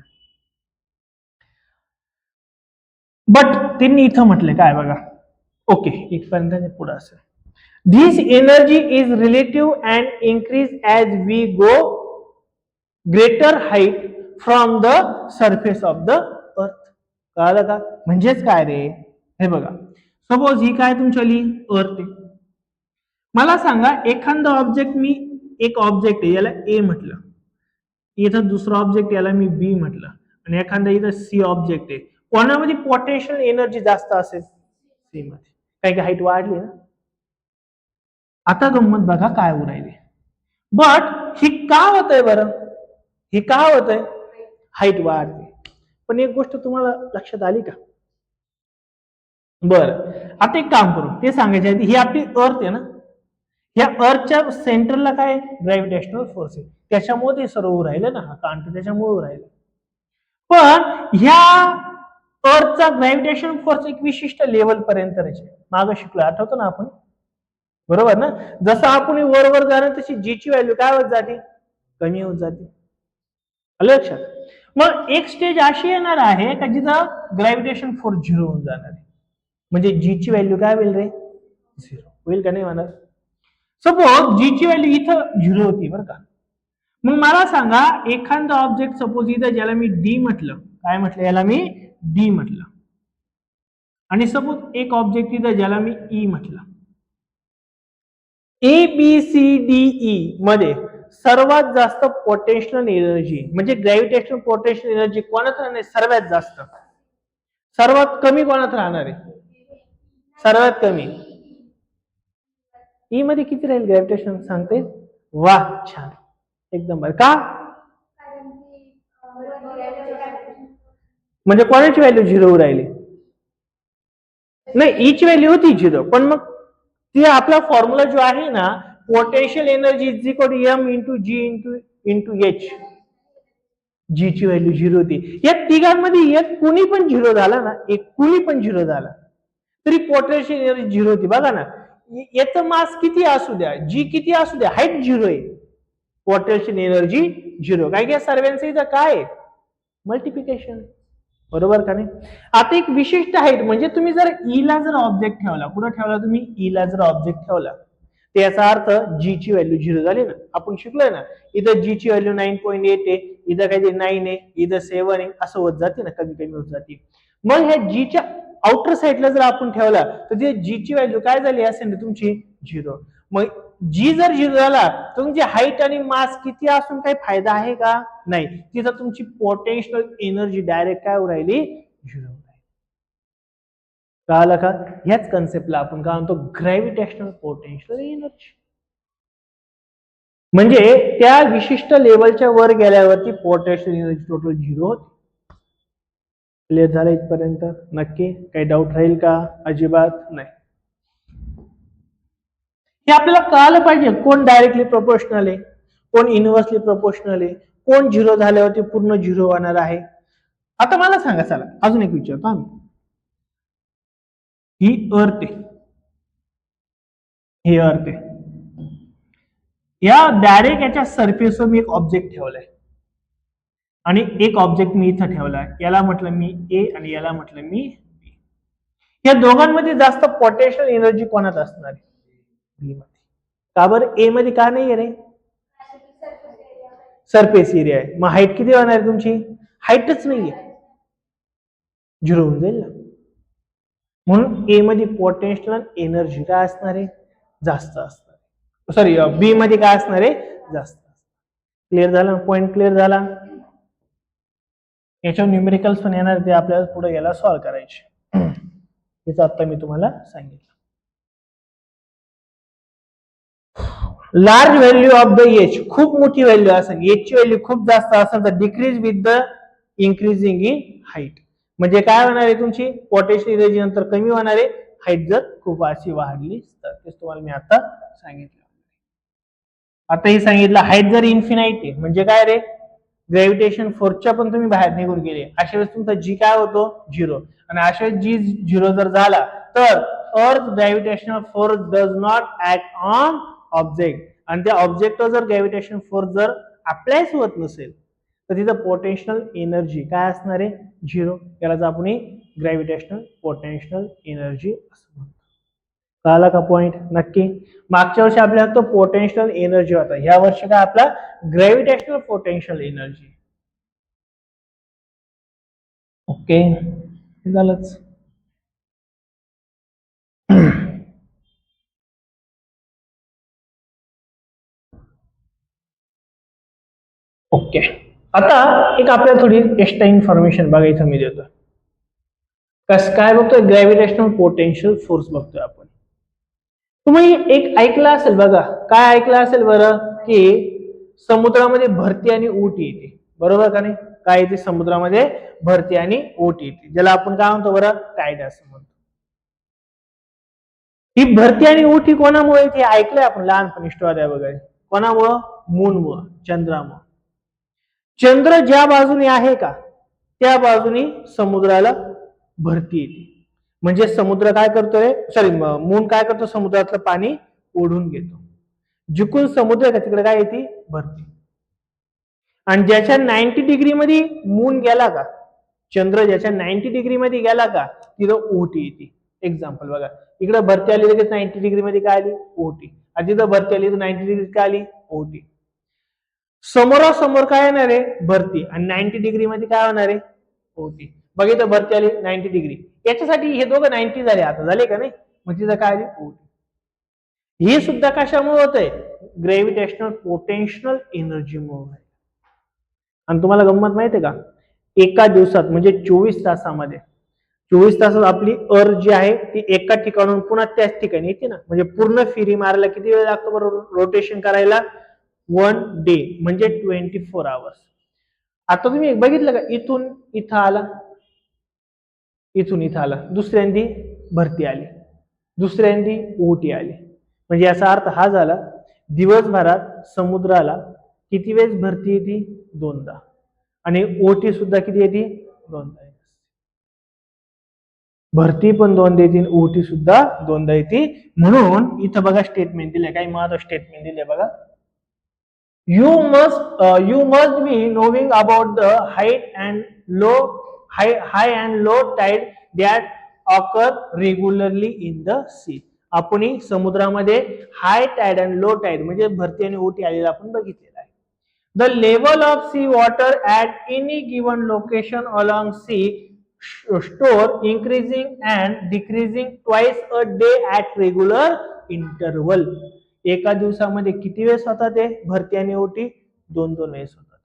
बट त्यांनी इथं म्हटले काय बघा, ओके इथपर्यंत पुढे असेल. This energy is relative and increase as we go greater height from the surface of the earth. कळलं का? म्हणजेच काय रे? हे बघा, सपोज ही काय तुमच्याली अर्थ आहे. मला सांगा, एखादा ऑब्जेक्ट, मी एक ऑब्जेक्ट आहे याला ए म्हटलं, इथं दुसरा ऑब्जेक्ट याला मी बी म्हटलं, आणि एखादा इथं सी ऑब्जेक्ट आहे, कोणामध्ये पोटेन्शियल एनर्जी जास्त असेल? सी मध्ये. काही की हाईट वाढली ना. आता गंमत बघा काय होऊ राहिली. बट ही का होतंय बरं? ही का होतंय? हाईट वाढते. पण एक गोष्ट तुम्हाला लक्षात आली का? बर, आता एक काम करू, ते सांगायचे आधी, ही आपली अर्थ आहे ना, या अर्थच्या सेंटरला काय? ग्रॅव्हिटेशनल फोर्स आहे, त्याच्यामुळे ते सर्व राहिलं ना, कांट त्याच्यामुळे राहिलं. पण ह्या अर्थचा ग्रॅव्हिटेशन फोर्स एक विशिष्ट लेवल पर्यंत मागे शिकलो, आठवतो ना आपण? बरोबर ना? जसं आपण वर वर जाणार तशी जीची व्हॅल्यू काय होत जाते? कमी होत जाते. आलं लक्षात? मग एक स्टेज अशी येणार आहे का जिथं ग्रॅव्हिटेशन फोर्स 0 होऊन जाणार आहे. म्हणजे जीची व्हॅल्यू काय होईल रे? 0 होईल का नाही म्हणा? सपोज जीची व्हॅल्यू इथं 0 होती बरं का. मग मला सांगा, एखादा ऑब्जेक्ट सपोज इथं, ज्याला मी डी म्हटलं, काय म्हटलं याला मी? डी म्हटलं, आणि सपोज एक ऑब्जेक्ट इथं ज्याला मी ई म्हटलं. A B C D E मध्ये सर्वात जास्त पोटेन्शियल एनर्जी म्हणजे ग्रॅव्हिटेशनल पोटेन्शियल एनर्जी कोणात राहणार? सर्वात जास्त. सर्वात कमी कोणात राहणार आहे? सर्वात कमी ई मध्ये. किती राहील ग्रॅव्हिटेशन सांगते? वा, छान, एकदम बरं. का? म्हणजे कोणाची व्हॅल्यू 0 राहिली? नाही, ईची व्हॅल्यू होती 0, पण मग ती आपला फॉर्म्युला जो आहे ना, potential energy is equal to m into g into h. G ची व्हॅल्यू 0 होती. या तिघांमध्ये एक कुणी पण 0 झाला ना, एक कुणी पण 0 झाला तरी पोटेन्शियल एनर्जी 0 होती. बघा ना, याचं मास किती असू द्या, जी किती असू द्या, हाईट 0 आहे, पोटेन्शियल एनर्जी 0. काय की सर्वांचं इथं काय? मल्टिप्लिकेशन. बरोबर का नाही? आता एक विशिष्ट हाईट, म्हणजे तुम्ही जर ई ला जर ऑब्जेक्ट ठेवला, कुठं ठेवला तुम्ही? ई ला जर ऑब्जेक्ट ठेवला, तर याचा अर्थ जी ची व्हॅल्यू 0 झाली ना. आपण शिकलोय ना, इथं जी ची व्हॅल्यू 9.8 आहे, इथं काही 9 आहे, इथं 7 आहे, असं होत जाते ना, कमी कमी होत जाते. मग ह्या जीच्या आउटर साईडला जर आपण ठेवला, तर ते जी ची व्हॅल्यू काय झाली असेल तुमची? 0. मग जी जर 0 झाला तर तुमची हाईट आणि मास किती असून काही फायदा आहे का? नाही. तिथं तुमची पोटेन्शियल एनर्जी डायरेक्ट काय होऊ राहिली? 0. कळालं का? ह्याच कन्सेप्टला आपण काय म्हणतो? Gravitational potential energy. म्हणजे त्या विशिष्ट लेवलच्या वर गेल्यावरती पोटेन्शियल एनर्जी टोटल 0 होते. क्लिअर झालं इथपर्यंत? नक्की काही डाऊट राहील का? अजिबात नाही. हे आपल्याला कळालं पाहिजे कोण डायरेक्टली प्रोपोर्शनल आहे, कोण इन्व्हर्सली प्रोपोर्शनल आहे, कोण झिरो झाल्यावरती पूर्ण झिरो होणार आहे. आता मला सांगा, चला अजून एक विचारतो आम्ही. ही अर्थ आहे, हे अर्थ आहे, या डायरेक्ट याच्या सरफेसवर मी एक ऑब्जेक्ट ठेवलाय आणि एक ऑब्जेक्ट मी इथं ठेवलाय, याला म्हटलं मी ए आणि याला म्हटलं मी बी. या दोघांमध्ये जास्त पोटेन्शियल एनर्जी कोणात असणार आहे? बी मध्ये. का बरं? ए मध्ये का नाही रे? सरफेस एरिया आहे. मग हाईट किती होणार आहे तुमची? हाईटच नाहीये, झिरो होऊन जाईल ना. म्हणून ए मध्ये पोटेन्शियल एनर्जी काय असणार आहे? जास्त असणार. सॉरी, बी मध्ये काय असणार आहे? जास्त. क्लिअर झाला? पॉइंट क्लिअर झाला? याच्यावर न्यूमेरिकल्स पण येणार, ते आपल्याला पुढे याला सॉल्व्ह करायचे. हेच आता मी तुम्हाला सांगितलं. Large value of the H, खूप मोठी व्हॅल्यू असेल, एच ची व्हॅल्यू खूप जास्त असेल तर decrease with the increasing in height. म्हणजे काय होणार आहे? तुमची पोटेन्शियल एनर्जी नंतर कमी होणार आहे, हाईट जर खूप अशी वाढली तर. तेच तुम्हाला मी आता सांगितलं. आता हे सांगितलं हाईट जर इन्फिनाइट आहे म्हणजे काय रे? ग्रॅव्हिटेशन फोर्सच्या पण तुम्ही बाहेर निघून गेले, अशा वेळेस तुमचा जी काय होतो? झिरो. आणि अशा वेळेस जी झिरो जर झाला तर अर्थ gravitational force does not act on object, आणि त्या ऑब्जेक्टवर जर ग्रॅव्हिटेशन फोर्स जर अप्लायच होत नसेल तर तिथं पोटेन्शियल एनर्जी काय असणार आहे? झिरो. यालाच आपण ग्रॅव्हिटेशनल पोटेन्शियल एनर्जी असं म्हणतो. कळाला का पॉइंट? नक्की. मागच्या वर्षी आपल्याला तो पोटेन्शियल एनर्जी होता, ह्या वर्षी काय आपला ग्रॅव्हिटेशनल पोटेन्शियल एनर्जी. ओके, झालंच. ओके, आता एक आपल्याला थोडी एक्स्ट्रा इन्फॉर्मेशन बघायचं मी देतो. कस काय बघतोय? ग्रॅव्हिटेशनल पोटेन्शियल फोर्स बघतोय आपण. तुम्ही एक ऐकलं असेल बघा, काय ऐकलं असेल बरं? की समुद्रामध्ये भरती आणि ऊट येते, बरोबर का नाही? काय येते समुद्रामध्ये? भरती आणि ऊट येते, ज्याला आपण काय म्हणतो बरं? टाईड असं म्हणतो. ही भरती आणि ऊट ही कोणामुळे येते? ऐकलंय आपण लहानपणी स्टोऱ्या वगैरे. कोणामुळं? मूनमुळं, चंद्रामुळं. चंद्र ज्या बाजूने आहे का त्या बाजूने समुद्राला भरती येते. म्हणजे समुद्र काय करतोय? सॉरी, मून काय करतो? समुद्रातलं पाणी ओढून घेतो. जिकडून समुद्र का तिकडे काय येते? भरती. आणि ज्याच्या 90 डिग्री मध्ये मून गेला का, चंद्र ज्याच्या 90 डिग्री मध्ये गेला का, तिथं ओटी येते. एक्झाम्पल बघा, इकडे भरती आली लगेच 90 डिग्री मध्ये काय आली? ओटी. आणि तिथं भरती आली तर 90 डिग्री काय आली? ओटी. समोरासमोर काय येणार आहे? भरती. आणि 90 डिग्री मध्ये काय होणार आहे? ओटी. बघितलं, भरती आली 90 डिग्री, याच्यासाठी हे दोघं 90 झाले, आता झाले का नाही? मग तिथं काय आली? ओटी. हे सुद्धा कशामुळे होत आहे? ग्रॅव्हिटेशनल पोटेन्शियल एनर्जीमुळे. आणि तुम्हाला गंमत माहितीये का? एका दिवसात म्हणजे 24 तासामध्ये, 24 तासात आपली अर्थ जी आहे ती एका ठिकाणून पुन्हा त्याच ठिकाणी येते ना. म्हणजे पूर्ण फेरी मारायला किती वेळ लागतो बरोबर रोटेशन करायला? 1 डे, म्हणजे 24 आवर्स. आता तुम्ही बघितलं का, इथून इथं आला, इथून इथं आला, दुसऱ्यांदी भरती आली, दुसऱ्यांदी ओटी आली. म्हणजे याचा अर्थ हा झाला, दिवसभरात समुद्राला किती वेळेस भरती येते? 2दा. आणि ओटी सुद्धा किती येते? 2दा. भरती पण 2दा येते, ओटी सुद्धा 2दा येते. म्हणून इथं बघा स्टेटमेंट दिले, काही महत्वाचं स्टेटमेंट दिले बघा. You must be knowing about the high and low tide that occur regularly in the sea. आपण समुद्रामध्ये हाय टाइड आणि लो टाइड म्हणजे भरती आणि ओटी आलेला आपण बघितलेला आहे. The level of sea water at any given location along sea store increasing and decreasing twice a day at regular interval. एका दिवसामध्ये किती वेळेस होतात ते भरती आणि ओटी? 2-2 वेळेस होतात.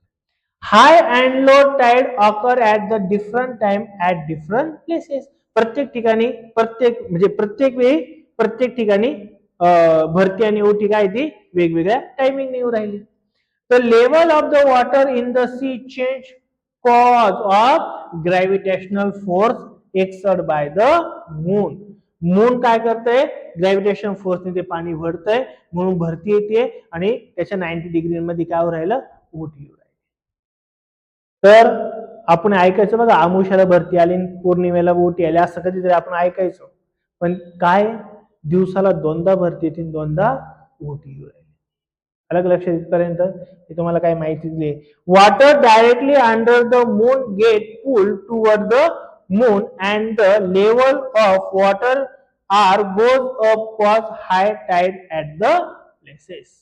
High and low tide occur at the different time at different places. प्रत्येक ठिकाणी प्रत्येक वेळी प्रत्येक ठिकाणी भरती आणि ओटी काय ती वेगवेगळ्या टायमिंग येऊ राहिली. The level of the water in the sea change cause of gravitational force exert by the moon. Moon काय करतंय, ग्रॅव्हिटेशन फोर्सने ते पाणी भरतंय, म्हणून भरती येते आणि त्याच्या 90 डिग्री मध्ये काय राहिलं, ओटी राहिलं. तर आपण ऐकायचं बघा, अमावस्याला भरती आली, पौर्णिमेला ओटी आली, असं कधीतरी आपण ऐकायचो. पण काय, दिवसाला दोनदा भरती येते, दोनदा ओटी राहिली. अलग लक्षात इथपर्यंत हे तुम्हाला काय माहिती दिली. Water directly under the moon get pull toward the moon and the level of water are goes up cause high tide at the places.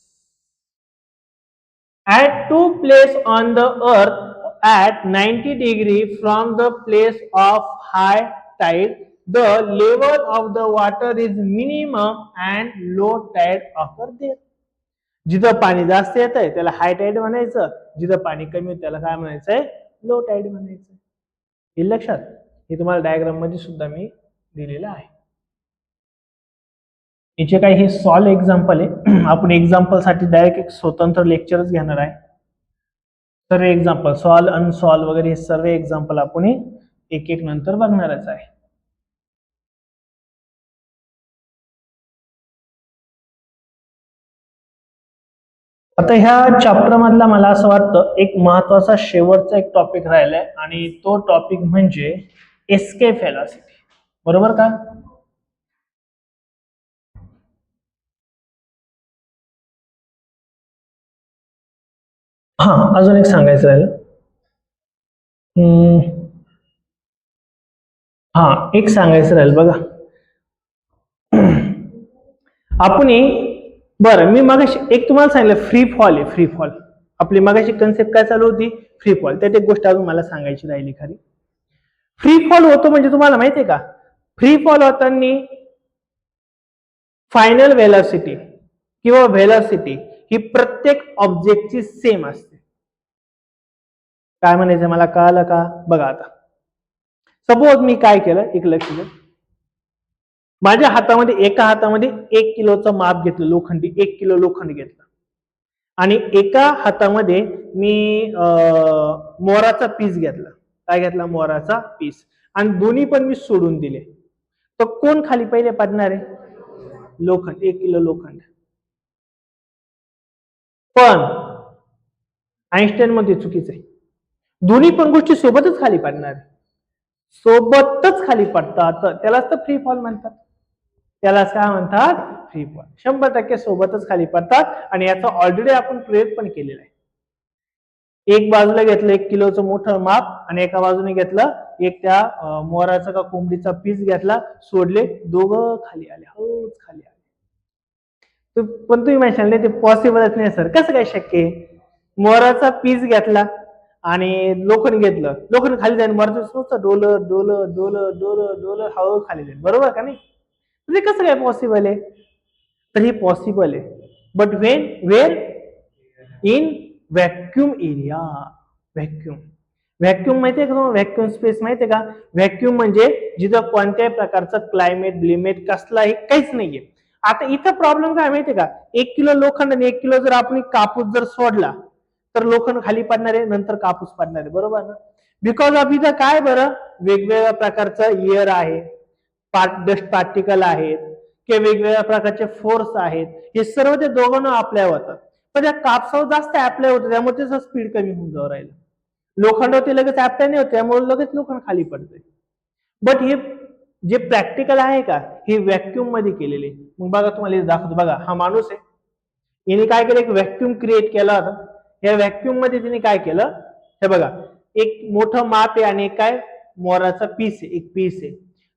At two places on the earth at 90 degree from the place of high tide, the level of the water is minimum and low tide occur there. जिथं पाणी जास्त येत आहे त्याला हाय tied म्हणायचं, जिथं पाणी कमी होतं त्याला काय म्हणायचंय, लो टाईड म्हणायचं. हे लक्षात, हे तुम्हाला डायग्राम मध्ये सुद्धा मी दिलेलं आहे. याचे काही हे सॉल्व एक्झाम्पल आहे. आपण एक्झाम्पल साठी डायरेक्ट एक स्वतंत्र लेक्चरच घेणार आहे. सर्व एक्झाम्पल सॉल्व अनसॉल्व वगैरे हे सर्व एक्झाम्पल आपण एक एक नंतर बघणारच आहे. आता ह्या चॅप्टर मधला मला असं वाटतं एक महत्वाचा शेवटचा एक टॉपिक राहिलाय आणि तो टॉपिक म्हणजे एस्केप व्हेलॉसिटी. बरोबर का? हा, अजून एक सांगायचं राहिलं. हा, एक सांगायचं राहील बघा. आपण बरं, मी मगाशी एक तुम्हाला सांगितलं फ्री फॉल आहे. फ्री फॉल आपली मगाशी कन्सेप्ट काय चालू होती, फ्री फॉल. त्यात एक गोष्ट अजून मला सांगायची राहिली खरी. फ्री फॉल होतो म्हणजे तुम्हाला माहितीये का, फ्री फॉल होताना फायनल व्हेलॉसिटी किंवा व्हेलॉसिटी ही प्रत्येक ऑब्जेक्टची सेम असते. काय म्हणायचं मला कळलं का? बघा आता सपोज मी काय केलं, एक लक्ष द्या. माझ्या हातामध्ये एका हातामध्ये 1 किलोचं माप घेतलं, लोखंडी 1 किलो लोखंड घेतलं आणि एका हातामध्ये मी मोराचा पीस घेतला. काय घेतला? मोराचा पीस. आणि दोन्ही पण मी सोडून दिले. तर कोण खाली पहिले पडणार आहे? लोखंड, 1 किलो लोखंड. पण आईन्स्टाईन मध्ये चुकीचं आहे. दोन्ही पण गोष्टी सोबतच खाली पडणार, सोबतच खाली पडतात, त्यालाच तर फ्री फॉल म्हणतात. त्यालाच काय म्हणतात? Free fall. 100% सोबतच खाली पडतात आणि याचा ऑलरेडी आपण प्रयोग पण केलेला आहे. एक बाजूला घेतलं 1 किलोचं मोठं माप आणि एका बाजूने घेतलं एक त्या मोराचा का कोंबडीचा पीस घेतला, सोडले, दोघं खाली आले, हळूच खाली आले. पण तुम्ही म्हणशाल ते पॉसिबलच नाही सर, कसं काय शक्य आहे? मोराचा पीस घेतला आणि लोखंड घेतलं, लोखंड खाली जाईल, मोराचं डोलं डोलं डोलं डोलं डोलं हळू खाली जाईल, बरोबर का नाही? म्हणजे कसं काय पॉसिबल आहे? तर हे पॉसिबल आहे, but where in vacuum area. Vacuum माहितीये का तुम्हाला? व्हॅक्यूम स्पेस माहितीये का? व्हॅक्यूम म्हणजे जिथं कोणत्याही प्रकारचं क्लायमेट ब्लिमेट कसलाही काहीच नाहीये. आता इथं प्रॉब्लेम काय माहितीये का? 1 किलो लोखंड आणि 1 किलो जर आपण कापूस जर सोडला तर लोखंड खाली पडणार आहे, नंतर कापूस पडणार आहे, बरोबर ना? बिकॉज ऑफ इथं काय बरं, वेगवेगळ्या प्रकारचं एअर आहे, डस्ट पार्टिकल आहेत किंवा वेगवेगळ्या प्रकारचे फोर्स आहेत, हे सर्व ते दोघांना अप्लाय होतात. पण त्या कापसावर जास्त अप्लाय होतं, त्यामुळे त्याचं स्पीड कमी होऊन जाऊ राहिलं. लोखंडावरती लगेच अप्लाय नाही होत, त्यामुळे लगेच लोखंड खाली पडते. बट हे जे प्रॅक्टिकल आहे का, हे व्हॅक्यूम मध्ये केलेले. मग बघा तुम्हाला दाखवतो. बघा हा माणूस आहे, याने काय केलं, एक व्हॅक्यूम क्रिएट केला होता. या व्हॅक्यूम मध्ये तिने काय केलं, हे बघा, एक मोठं माप आहे आणि काय मोराचा पीस आहे, एक पीस आहे,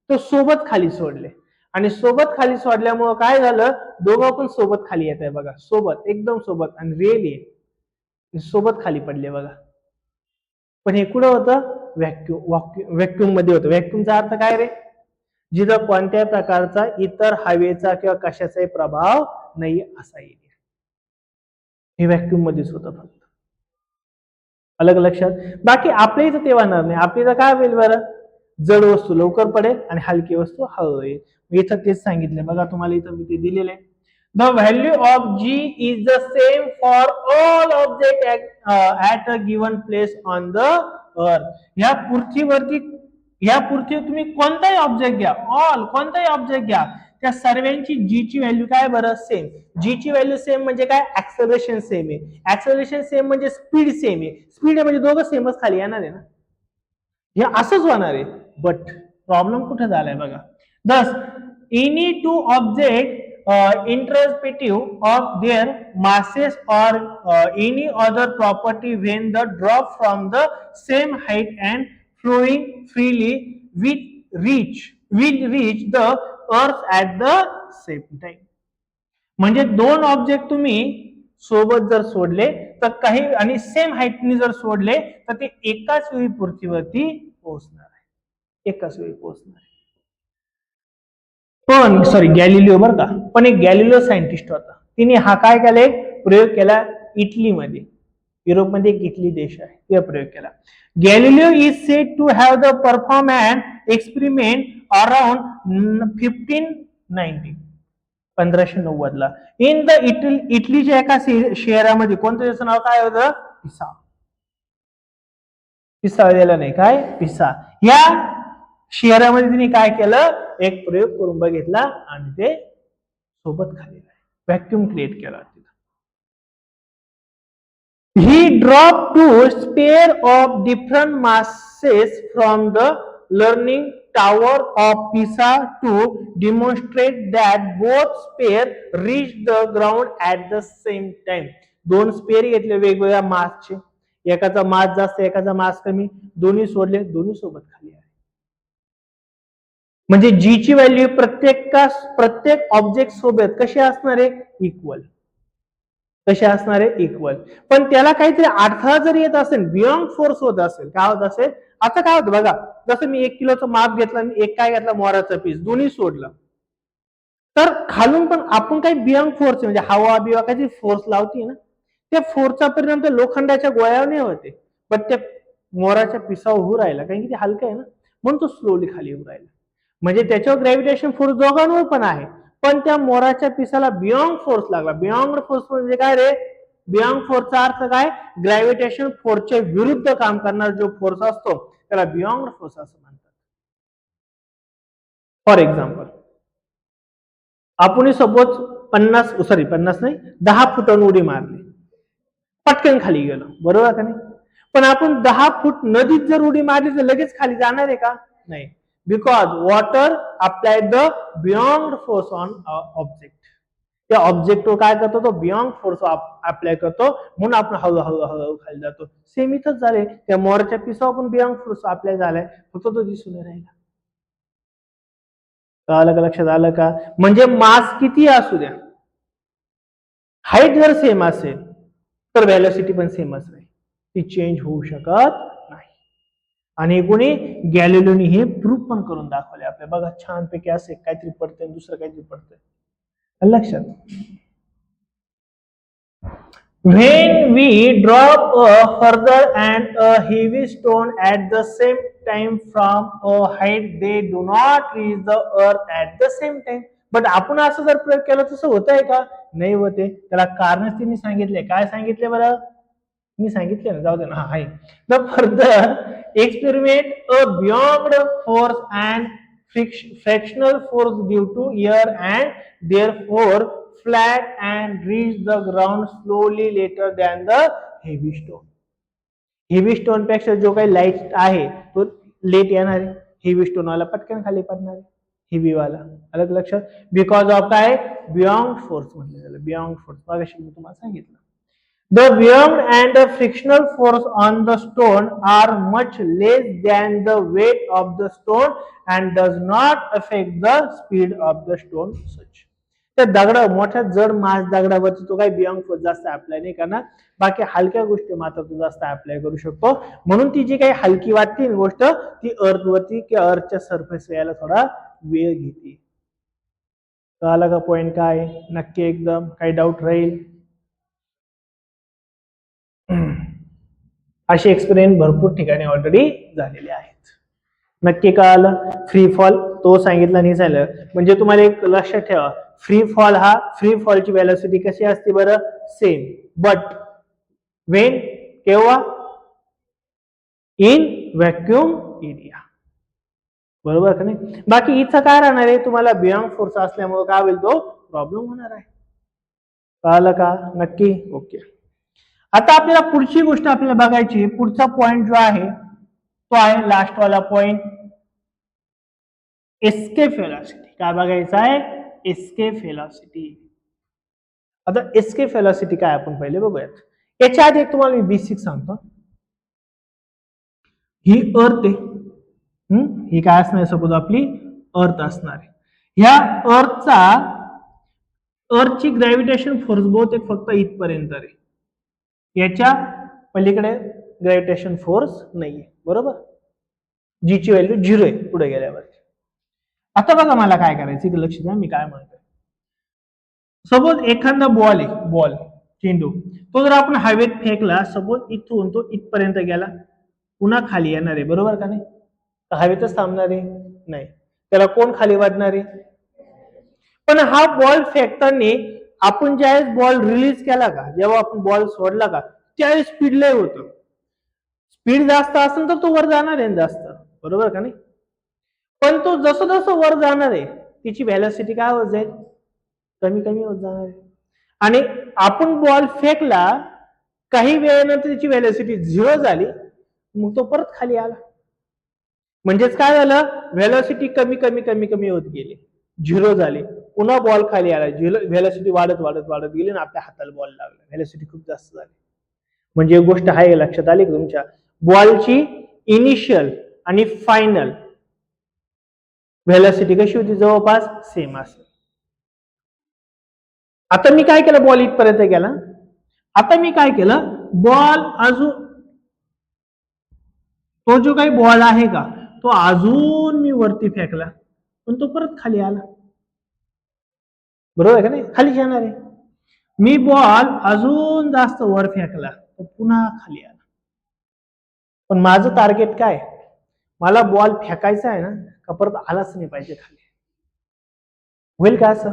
तो सोबत खाली सोडले आणि सोबत खाली सोडल्यामुळे काय झालं, दोघं पण सोबत खाली येत आहे बघा, सोबत एकदम सोबत, आणि रिअली सोबत खाली पडले बघा. पण हे कुठं होतं? व्हॅक्यूम मध्ये होतं. व्हॅक्यूमचा अर्थ काय रे? जिथं कोणत्याही प्रकारचा इतर हवेचा किंवा कशाचाही प्रभाव नाही असा एरिया. हे व्हॅक्यूम मध्येच होतं फक्त. अलग लक्षात. बाकी आपल्या इथं ते होणार नाही. आपल्या इथं काय होईल बरं, जड वस्तू लवकर पडेल आणि हलकी वस्तू हळू येईल. इथं तेच सांगितलं बघा तुम्हाला, इथं मी ते दिलेलं आहे. The value of G is the same for all objects at a given place on the अर्थ. ह्या पृथ्वीवर तुम्ही कोणताही ऑब्जेक्ट घ्या, कोणताही ऑब्जेक्ट घ्या, त्या सर्वांची जी ची व्हॅल्यू काय बरं सेम. जी ची व्हॅल्यू सेम म्हणजे काय, ऍक्सेलरेशन सेम आहे. ऍक्सेलरेशन सेम म्हणजे स्पीड सेम आहे. स्पीड म्हणजे दोघं सेमच खाली येणार आहे ना, हे असंच होणार आहे. बट प्रॉब्लेम कुठे झालाय बघा. दस any two object interspective of their masses or any other property when the drop from the same height and flowing freely will reach the earth at the same time. म्हणजे दोन object तुम्ही सोबत जर सोडले तर काही आणि सेम हाईटनी जर सोडले तर ते एकाच वेळी पृथ्वीवरती पोहोचणार आहे, एकाच वेळी पोहोचणार आहे. पण सॉरी गॅलिलिओ बरं का, पण एक गॅलिलिओ सायंटिस्ट होता, तिने हा काय केला, एक प्रयोग केला इटलीमध्ये. युरोपमध्ये एक इटली देश आहे, ते प्रयोग केला. Galileo is said to have the perform and experiment around 1590 ला इन द इटलीच्या एका शहरामध्ये. कोणत्या त्याचं नाव काय होतं, पिसा. पिसा दिला नाही, काय पिसा. या शहरामध्ये तिने काय केलं, एक प्रयोग करून बघितला आणि ते सोबत खाली व्हॅक्यूम क्रिएट केला. He drop two sphere of different masses from the learning tower of Pisa to demonstrate that both sphere reach the ground at the same time. दोन स्पेअर घेतले वेगवेगळ्या मासचे, एकाचा मास जास्त एकाचा मास कमी, दोन्ही सोडले, दोन्ही सोबत खाली आहे. म्हणजे जी ची व्हॅल्यू प्रत्येक ऑब्जेक्ट सोबत कशी असणार आहे, इक्वल. कसे असणार आहे, इक्वल. पण त्याला काहीतरी अडथळा जर येत असेल, बियॉन्ड फोर्स होत असेल, काय होत असेल, आता काय होतं बघा, जसं मी 1 किलोचं माप घेतलं आणि एक काय घेतला, मोराचा पीस, दोन्ही सोडलं, तर खालून पण आपण काही बियॉन्ड फोर्स म्हणजे हवा बिवा काही फोर्स लावते ना, त्या फोर्सचा परिणाम त्या लोखंडाच्या गोळ्यावर नाही होते, पण त्या मोराच्या पिसावर उभं राहिला, कारण की ते हलकं आहे ना, म्हणून तो स्लोली खाली उभं राहिला. म्हणजे त्याच्यावर ग्रॅव्हिटेशन फोर्स दोघांवर पण आहे, पण त्या मोराच्या पिसाला बियॉन्ड फोर्स लागला. बियॉन्ड फोर्स म्हणजे काय रे, बियॉन्ड फोर्सचा अर्थ काय, ग्रॅव्हिटेशन फोर्सच्या विरुद्ध काम करणारा जो फोर्स असतो त्याला बियॉन्ड फोर्स असं म्हणतात. फॉर एक्झाम्पल, आपण सपोज 50 नाही 10 फुटांवर उडी मारली, पटकन खाली गेलो, बरोबर का नाही. पण आपण 10 फूट नदीत जर उडी मारली तर लगेच खाली जाणार आहे का, नाही. Because water applied the beyond force on object. त्या ऑब्जेक्टवर काय करतो, तो बियॉन्ड फोर्स अप्लाय करतो, म्हणून आपण हळूहळू खाली जातो. सेम इथंच झाले, त्या मोराच्या पिसावर पण बियॉन्ड फोर्स अप्लाय झालाय, फक्त तो दिसून राहिला. कळालं का, लक्षात आलं का. म्हणजे मास किती असू द्या, हाईट जर सेम असेल तर व्हेलॉसिटी पण सेमच राहील, ती चेंज होऊ शकत नाही. आणि कोणी गॅलिलिओनी हे प्रूफ पण करून दाखवले आपल्या. बघा छानपैकी असे काहीतरी पडतंय दुसरं काहीतरी पडतंय, लक्षात. When we drop a further and a heavy stone at the same time from a height, they do not reach the earth at the same time. But आपण असं जर प्रयोग केला तसं होत आहे का, नाही होते. त्याला कारण त्यांनी सांगितले, काय सांगितले बरं, मी सांगितले ना, जाऊ दे ना. आहे the further experiment a beyond force and fractional force due to air and therefore flat and reach the ground slowly later than the heavy stone. Heavy stone पेक्षा जो काही लाईट आहे तो लेट येणार आहे, हेवी स्टोन वाला पटकन खाली पडणार आहे, हेवी वाला. अलग लक्षात. बिकॉज ऑफ काय, बियॉन्ड फोर्स म्हटलं त्याला, बियॉन्ड फोर्स. मागाशी मी तुम्हाला सांगितलं. The beyond and the frictional force on the stone are much less than the weight of the stone and does not affect the speed of the stone such. त्या दगडा मोठ्या जड मास दगडावरती तो काही बियॉन्ड फोर्स जास्त अप्लाय नाही करणार, बाकी हलक्या गोष्टी मात्र तो जास्त अप्लाय करू शकतो. म्हणून ती जी काही हलकी वाटते गोष्ट ती अर्थवरती किंवा अर्थच्या सरफेस यायला थोडा वेळ घेते. कळालं का पॉइंट काय, नक्की एकदम काही डाऊट राहील. असे एक्सपेरिमेंट भरपूर ठिकाणी ऑलरेडी झालेले आहेत. नक्की कळालं. फ्री फॉल तो सांगितला नाही झालं, म्हणजे तुम्हाला एक लक्षात ठेवा, फ्री फॉलची व्हेलॉसिटी कशी असते बरं, सेम. बट वेन, केव्हा, इन व्हॅक्युम एरिया. बरोबर का नाही? बाकी इथं काय राहणार आहे, तुम्हाला बियॉन्ड फोर्स असल्यामुळे काय होईल, तो प्रॉब्लेम होणार आहे. कळालं का? नक्की? ओके. आता आपल्याला पुढची गोष्ट आपल्याला बघायची, पुढचा पॉइंट जो आहे तो आहे लास्ट वाला पॉइंट, एस्केप व्हेलॉसिटी. काय बघायचं आहे? Escape velocity. आता एस्केप व्हेलॉसिटी काय आपण पहिले बघूयात. याच्या आधी एक तुम्हाला मी बेसिक सांगतो. ही अर्थ आहे, ही काय असणार, सपोज आपली अर्थ असणार आहे. ह्या अर्थची ग्रॅव्हिटेशन फोर्स बहुतेक फक्त इथपर्यंत आहे, याच्या पलीकडे ग्रॅव्हिटेशन फोर्स नाहीये. बरोबर? जी ची व्हॅल्यू 0 आहे पुढे गेल्यावर. आता बघा मला काय करायचं, इथे लक्ष द्या मी काय म्हणतोय. सपोज एखादा बॉल आहे, बॉल चेंडू, तो जर आपण हवेत फेकला, सपोज इथून तो इथपर्यंत गेला, पुन्हा खाली येणार आहे. बरोबर का नाही? हवेतच थांबणार आहे नाही, त्याला कोण खाली वाढणार आहे? पण हा बॉल फेकताना आपण ज्यावेळेस बॉल रिलीज केला का, जेव्हा आपण बॉल सोडला का, त्यावेळेस स्पीड लय होतं. स्पीड जास्त असेल तर तो वर जाणार आहे जास्त. बरोबर का नाही? पण तो जसं जसं वर जाणार आहे तिची व्हेलॉसिटी काय होत जाईल, कमी कमी होत जाणार आहे. आणि आपण बॉल फेकला, काही वेळानंतर त्याची व्हेलॉसिटी 0 झाली, मग तो परत खाली आला. म्हणजेच काय झालं, व्हेलॉसिटी कमी कमी कमी कमी होत गेली, 0 झाली, पुन्हा बॉल खाली आला, व्हेलॉसिटी वाढत वाढत वाढत गेली आणि आपल्या हाताला बॉल लागला, व्हेलॉसिटी खूप जास्त झाली. म्हणजे एक गोष्ट आहे लक्षात आली तुमच्या, बॉलची इनिशियल आणि फायनल व्हेलॉसिटी कशी होती, जवळपास सेम असेल. आता मी काय केलं, बॉल इथपर्यंत गेला, आता मी काय केलं, बॉल अजून तो जो काही बॉल आहे का, तो अजून मी वरती फेकला, पण तो परत खाली आला. बरोबर आहे का नाही? खाली येणार आहे. मी बॉल अजून जास्त वर फेकला, तो पुन्हा खाली आला. पण माझं टार्गेट काय, मला बॉल फेकायचा आहे ना, का परत आलाच नाही पाहिजे खाली. होईल का असं?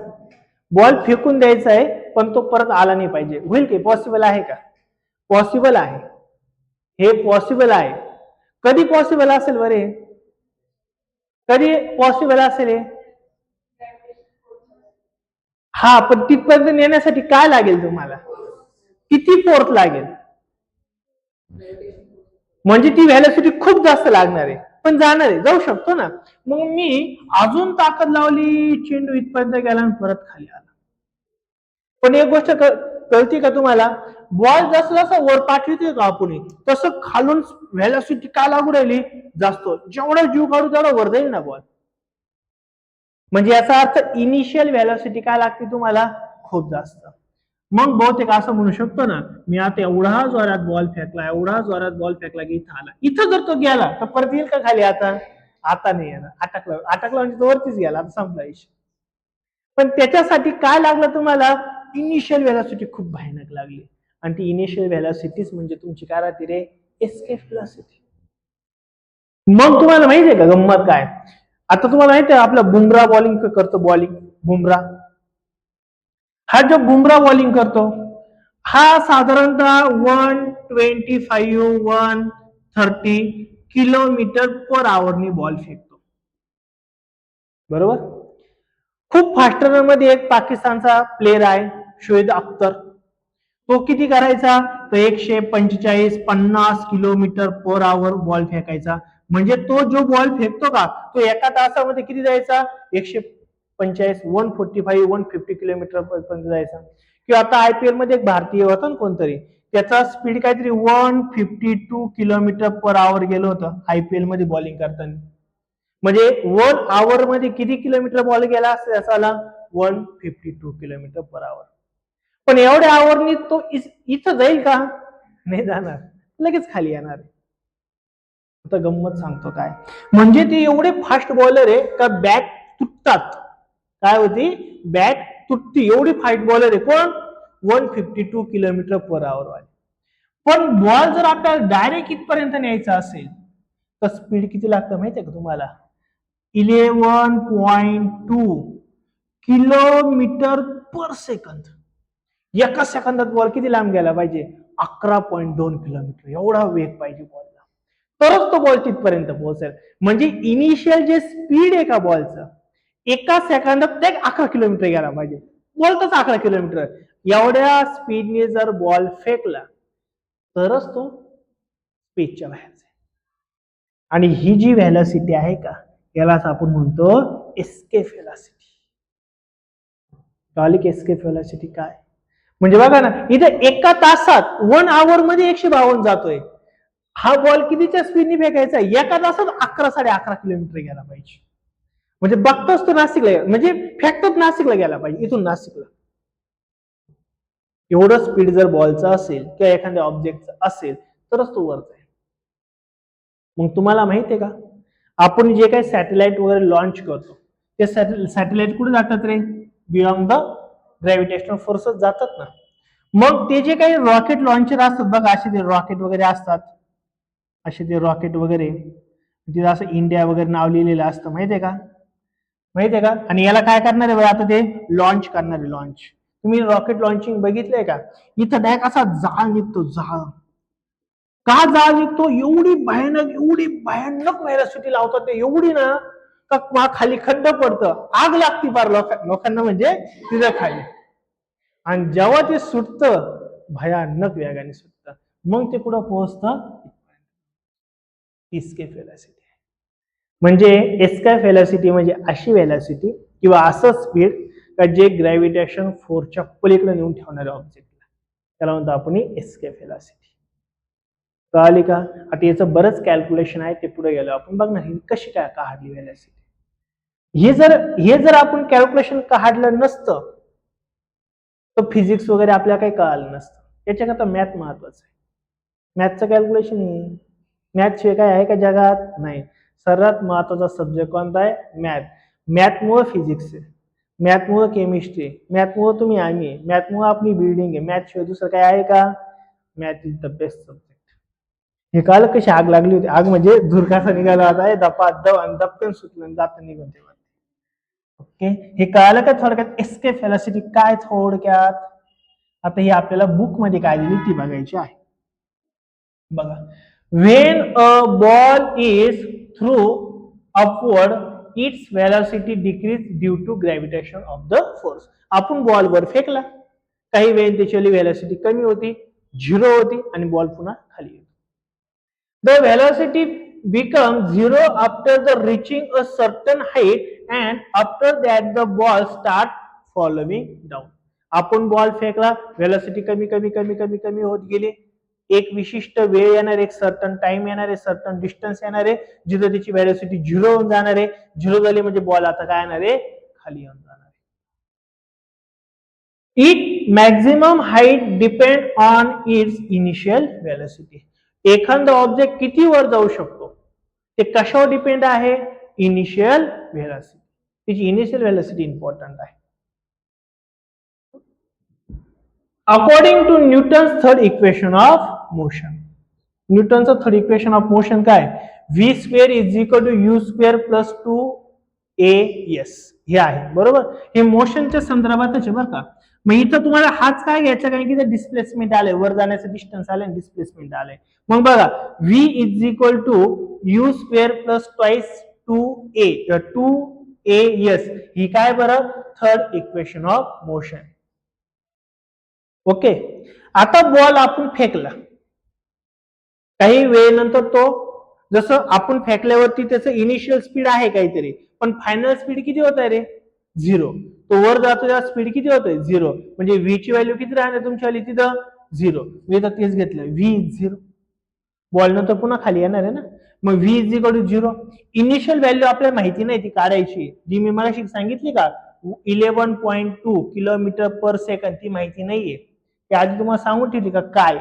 बॉल फेकून द्यायचा आहे पण तो परत आला नाही पाहिजे. होईल की? पॉसिबल आहे का? पॉसिबल आहे, हे पॉसिबल आहे. कधी पॉसिबल असेल बरे, कधी पॉसिबल असेल हे? हा, पण तिथपर्यंत नेण्यासाठी काय लागेल तुम्हाला, किती फोर्स लागेल? म्हणजे ती व्हेलॉसिटी खूप जास्त लागणार आहे, पण जाणार आहे, जाऊ शकतो ना. मग मी अजून ताकद लावली, चेंडू इथपर्यंत गेला आणि परत खाली आला. पण एक गोष्ट कळते का तुम्हाला, बॉल जसं जसं वर पाठवतोय का आपण, तसं खालून व्हेलॉसिटी का लागू राहिली जास्त, जेवढा जीव काढू तेवढा वर जाईल ना बॉल. म्हणजे याचा अर्थ इनिशियल व्हेलॉसिटी काय लागते तुम्हाला, खूप जास्त. मग बहुतेक असं म्हणू शकतो ना, मी आता एवढा जोरात बॉल फेकला, एवढा जोरात बॉल फेकला की इथं आला, इथं जर तो गेला तर परत येईल का खाली? आता आता नाही येणार, अटकला अटकला म्हणजे तो वरतीच गेला, आता संपला विषय. पण त्याच्यासाठी काय लागलं तुम्हाला, इनिशियल व्हेलॉसिटी खूप भयानक लागली, आणि ती इनिशियल व्हेलॉसिटीच म्हणजे तुमची काय राहते रे, एस्केप व्हेलॉसिटी. मग तुम्हाला माहिती आहे का गंमत काय, आता तुम्हाला माहिती आहे आपला बुमरा बॉलिंग करतो, बॉलिंग बुमरा, हा जो बुमरा बॉलिंग करतो, हा साधारणतः 125-130 किलोमीटर पर आवरनी बॉल फेकतो. बरोबर? खूप फास्ट रनर मध्ये एक पाकिस्तानचा प्लेअर आहे शोएब अख्तर, तो किती करायचा, तो 145-50 किलोमीटर पर आवर बॉल फेकायचा. म्हणजे तो जो बॉल फेकतो का, तो एका तासामध्ये किती जायचा, 145, 150 किलोमीटर पर्यंत जायचा. किंवा आता आयपीएल मध्ये एक भारतीय होता ना कोणतरी, त्याचा स्पीड काहीतरी 152 किलोमीटर पर आवर गेलं होतं आयपीएल मध्ये बॉलिंग करताना. म्हणजे 1 आवर मध्ये किती किलोमीटर बॉल गेला असता त्याचा, 152 किलोमीटर पर आवर. पण एवढ्या आवरणी तो इथं जाईल का, नाही जाणार, लगेच खाली येणार. आता गंमत सांगतो काय, म्हणजे ते एवढे फास्ट बॉलर आहे का बॅट तुटतात. काय होती, बॅट तुटती, एवढी फास्ट बॉलर आहे. कोण? 152 किलोमीटर पर आवर वाले. पण बॉल जर आपल्याला डायरेक्ट इथपर्यंत न्यायचा असेल तर स्पीड किती लागतं माहितीये का तुम्हाला, 11.2 किलोमीटर पर सेकंद. एका सेकंदात बॉल किती लांब गेला पाहिजे, 11.2 किलोमीटर, एवढा वेग पाहिजे बॉलला. तरच तो बॉल तिथपर्यंत पोहोचेल. म्हणजे इनिशियल जे स्पीड आहे का बॉलचं, एका सेकंदात ते 11 किलोमीटर गेला पाहिजे. बॉल तसा 11 किलोमीटर. एवढ्या स्पीडने जर बॉल फेकला तरच तो स्पीडच्या बाहेर जाईल. आणि ही जी व्हेलॉसिटी आहे का, यालाच आपण म्हणतो एस्केप व्हेलॉसिटी. कळाली की एस्केप व्हेलॉसिटी काय? म्हणजे बघा ना, इथे एका तासात 1 आवर मध्ये 152 जातोय. हा बॉल कितीच्या स्पीडने फेकायचा? एका तासात 11-11.5 किलोमीटर गेला पाहिजे. म्हणजे बघतोच तो नाशिकला, म्हणजे फेकतोच नाशिकला गेला पाहिजे, इथून नाशिकला. एवढं स्पीड जर बॉलचा असेल किंवा एखाद्या ऑब्जेक्टचा असेल तरच तो वर जाईल. मग तुम्हाला माहिती आहे का, आपण जे काही सॅटेलाइट वगैरे लॉन्च करतो ते सॅटेलाइट कुठे जातात रे? बियॉन्ड द ग्रॅव्हिटेशनल फोर्सेस जातात ना. मग ते जे काही रॉकेट लॉन्चर असतात बघा, असे ते रॉकेट वगैरे असतात, असे ते रॉकेट वगैरे, तिथं असं इंडिया वगैरे नाव लिहिलेलं असतं, माहितीये का? माहितीये का? आणि याला काय करणार आहे आता ते लॉन्च करणार आहे. लॉन्च, तुम्ही रॉकेट लॉन्चिंग बघितलंय का? इथं डायरेक्ट असा जाळ निघतो, जाळ. का जाळ निघतो? एवढी भयानक व्हेलॉसिटी लावतात ते, एवढी ना का खाली खड्ड पडतं, आग लागती फार लोकांना, म्हणजे तिथं खाली. आणि जेव्हा ते सुटतं भयानक वेगाने सुटतं, मग ते कुठं पोहोचतं? Escape velocity. म्हणजे एस्केप व्हेलॉसिटी म्हणजे अशी व्हेलॉसिटी किंवा असं स्पीड का जे ग्रॅव्हिटेशन फोर्सच्या पलीकडे नेऊन ठेवणारे ऑब्जेक्टला, त्याला म्हणतो आपण एस्केप व्हेलॉसिटी. कळाली का? आता याचं बरंच कॅल्क्युलेशन आहे, ते पुढे गेलो आपण बघणार ही कशी काय काढली व्हेलॉसिटी. हे जर आपण कॅल्क्युलेशन काढलं नसतं तर फिजिक्स वगैरे आपल्याला काही कळालं नसतं. याच्याकरता मॅथ महत्वाचं आहे. मॅथचं कॅल्क्युलेशन आहे. मॅथ शिवाय काय आहे का जगात? नाही. सर्वात महत्वाचा सब्जेक्ट कोणता आहे? मॅथ. मॅथमुळे फिजिक्स आहे, मॅथमुळे केमिस्ट्री, मॅथमुळे तुम्ही आम्ही, मॅथमुळे आपली बिल्डिंग आहे. मॅथ शिवाय दुसरं काय आहे का? Math is the best subject. हे काल कशी आग लागली होती, आग म्हणजे धूर कसा निघाला होता, दपकन सुटलं जात निघून तेव्हा. ओके, हे कळालं का थोडक्यात एस्केप व्हेलॉसिटी काय थोडक्यात? आता ही आपल्याला बुक मध्ये काय दिली ती बघायची आहे. बघा, when a ball is thrown upward its velocity decrease due to gravitation of the force. आपण बॉल वर फेकला, काही वेळ त्याची व्हेलॉसिटी कमी होती, 0 होती, आणि बॉल पुन्हा खाली येतो. The velocity becomes 0 after the reaching a certain height and after that the ball start following down. आपण बॉल फेकला, व्हेलॉसिटी कमी कमी कमी कमी कमी होत गेली, एक विशिष्ट वेळ येणार, एक सर्टन टाइम येणार आहे, सर्टन डिस्टन्स येणार आहे, जिथं त्याची व्हेलॉसिटी 0 होऊन जाणार आहे. 0 झाली म्हणजे बॉल आता काय येणार आहे? खाली येऊन जाणार आहे. It maximum height depend on its initial velocity. एखादा ऑब्जेक्ट किती वर जाऊ शकतो ते कशावर डिपेंड आहे? Initial velocity. त्याची इनिशियल व्हेलॉसिटी इम्पॉर्टंट आहे. According to Newton's third equation of motion. न्यूटनचं थर्ड इक्वेशन ऑफ मोशन काय? V square is equal to u square plus 2as हे आहे, बरोबर? हे मोशनच्या संदर्भातच आहे बरं का. मग इथं तुम्हाला हाच काय घ्यायचा, कारण की डिस्प्लेसमेंट आलंय, वर जाण्याचं डिस्टन्स आलंय, डिस्प्लेसमेंट आलंय. मग बघा, v is equal to u square plus twice 2as ही काय बरं? Third equation of motion. Okay, आता बॉल आपण फेकला, काही वेळेनंतर तो, जसं आपण फेकल्यावरती त्याचं इनिशियल स्पीड आहे काहीतरी, पण फायनल स्पीड किती होत आहे रे? 0. तो वर जातो तेव्हा स्पीड किती होतोय? 0. म्हणजे व्ही ची व्हॅल्यू किती राहणार तुमच्या वाली? तिथं 0. मी तर तेच घेतलं, व्ही इज 0. बॉल नंतर पुन्हा खाली येणार आहे ना, मग v is equal to 0. Initial value आपल्याला माहिती नाही, ती काढायची, जी मी मला सांगितली का 11.2 किलोमीटर पर सेकंद, ती माहिती नाहीये. ते आधी तुम्हाला सांगून ठेवली का काय,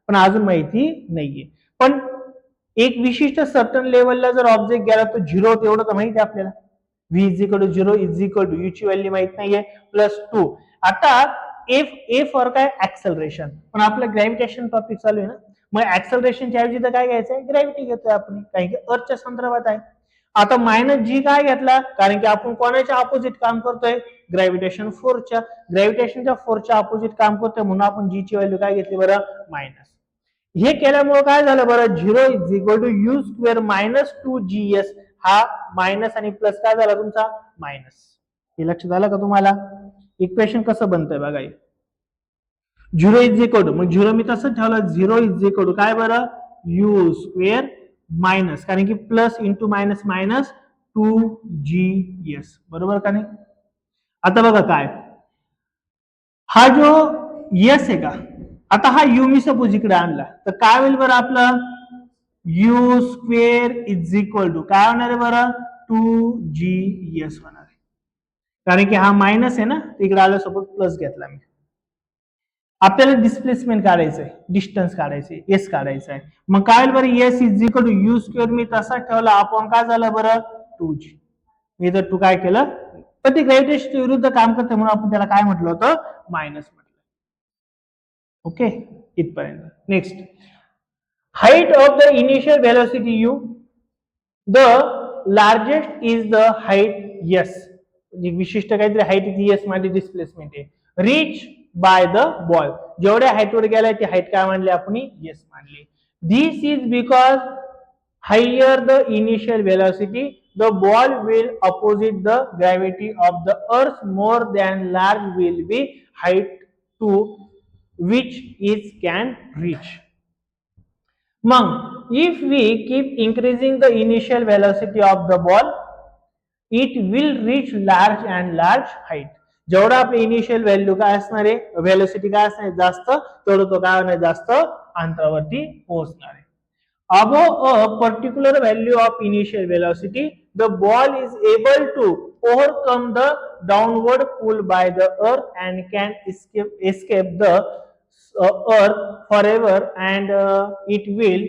पण अजून माहिती नाहीये. पण एक विशिष्ट सर्टन लेवलला जर ऑब्जेक्ट गेला तो 0 होतो, एवढं तर माहिती आहे आपल्याला. V is equal to 0 is equal to, u ची व्हॅल्यू माहित नाहीये, प्लस 2. आता ए फॉर काय? ऍक्सेलरेशन. पण आपलं ग्रॅव्हिटेशन टॉपिक चालू आहे ना, मग ऍक्सेलरेशनच्या ऐवजी तर काय घ्यायचंय? ग्रॅव्हिटी घेतोय आपण, कारण की अर्थच्या संदर्भात आहे. आता मायनस जी काय घेतला, कारण की आपण कोणाच्या अपोजिट काम करतोय? ग्रॅव्हिटेशन फोर्सच्या. ग्रॅव्हिटेशनच्या फोर्सच्या अपोजिट काम करतोय, म्हणून आपण जी ची व्हॅल्यू काय घेतली बरं? मायनस. हे केल्यामुळे काय झालं बरं, 0 is equal to u square minus 2GS, हा मायनस आणि प्लस काय झाला तुमचा मायनस. हे लक्षात आलं का तुम्हाला? इक्वेशन कसं बनतंय बघा. 0 इज इक्वल टू, मग 0 मी तसं ठेवलं, 0 इज इक्वल टू काय बरं, यू स्क्वेअर मायनस, कारण की plus into minus minus 2GS, बरोबर का नाही? आता बघा काय, हा जो यस आहे का, आता हा यू मी सपोज इकडे आणला तर काय होईल बरं आपलं, u square is equal to काय होणार आहे बरं, 2GS होणार आहे. कारण की हा मायनस आहे ना, इकडे आलं सपोज प्लस घेतला मी. आपल्याला डिस्प्लेसमेंट काढायचंय, डिस्टन्स काढायचंय, एस काढायचं आहे. मग काय बरं, s is equal to u square मी तसा ठेवला, आपण काय झालं बरं 2G. मी जर टू काय केलं, तर ते ग्रॅव्हिटेशन विरुद्ध काम करते म्हणून आपण त्याला काय म्हटलं होतं, मायनस म्हटलं. ओके, इथपर्यंत. Next, height of the initial velocity u, the largest is the height s, विशिष्ट काहीतरी हाईट यस मध्ये डिस्प्लेसमेंट आहे, रिच बाय द बॉल, जेवढ्या हाईट वर गेलाय ती हाईट काय मानली आपण, यस मानली. This is because higher the initial velocity the ball will opposite the gravity of the earth more than large will be height to which it can reach. Mom, if we keep increasing the initial velocity of the ball, it will reach large and large height. जेवढा आपले initial value काय असणार आहे, velocity काय असणार आहे जास्त, तेवढं तो काय होणार जास्त अंतरावरती पोहोचणार आहे. Above a particular value of initial velocity, the ball is able to overcome the downward pull by the earth and can escape the earth forever, and it will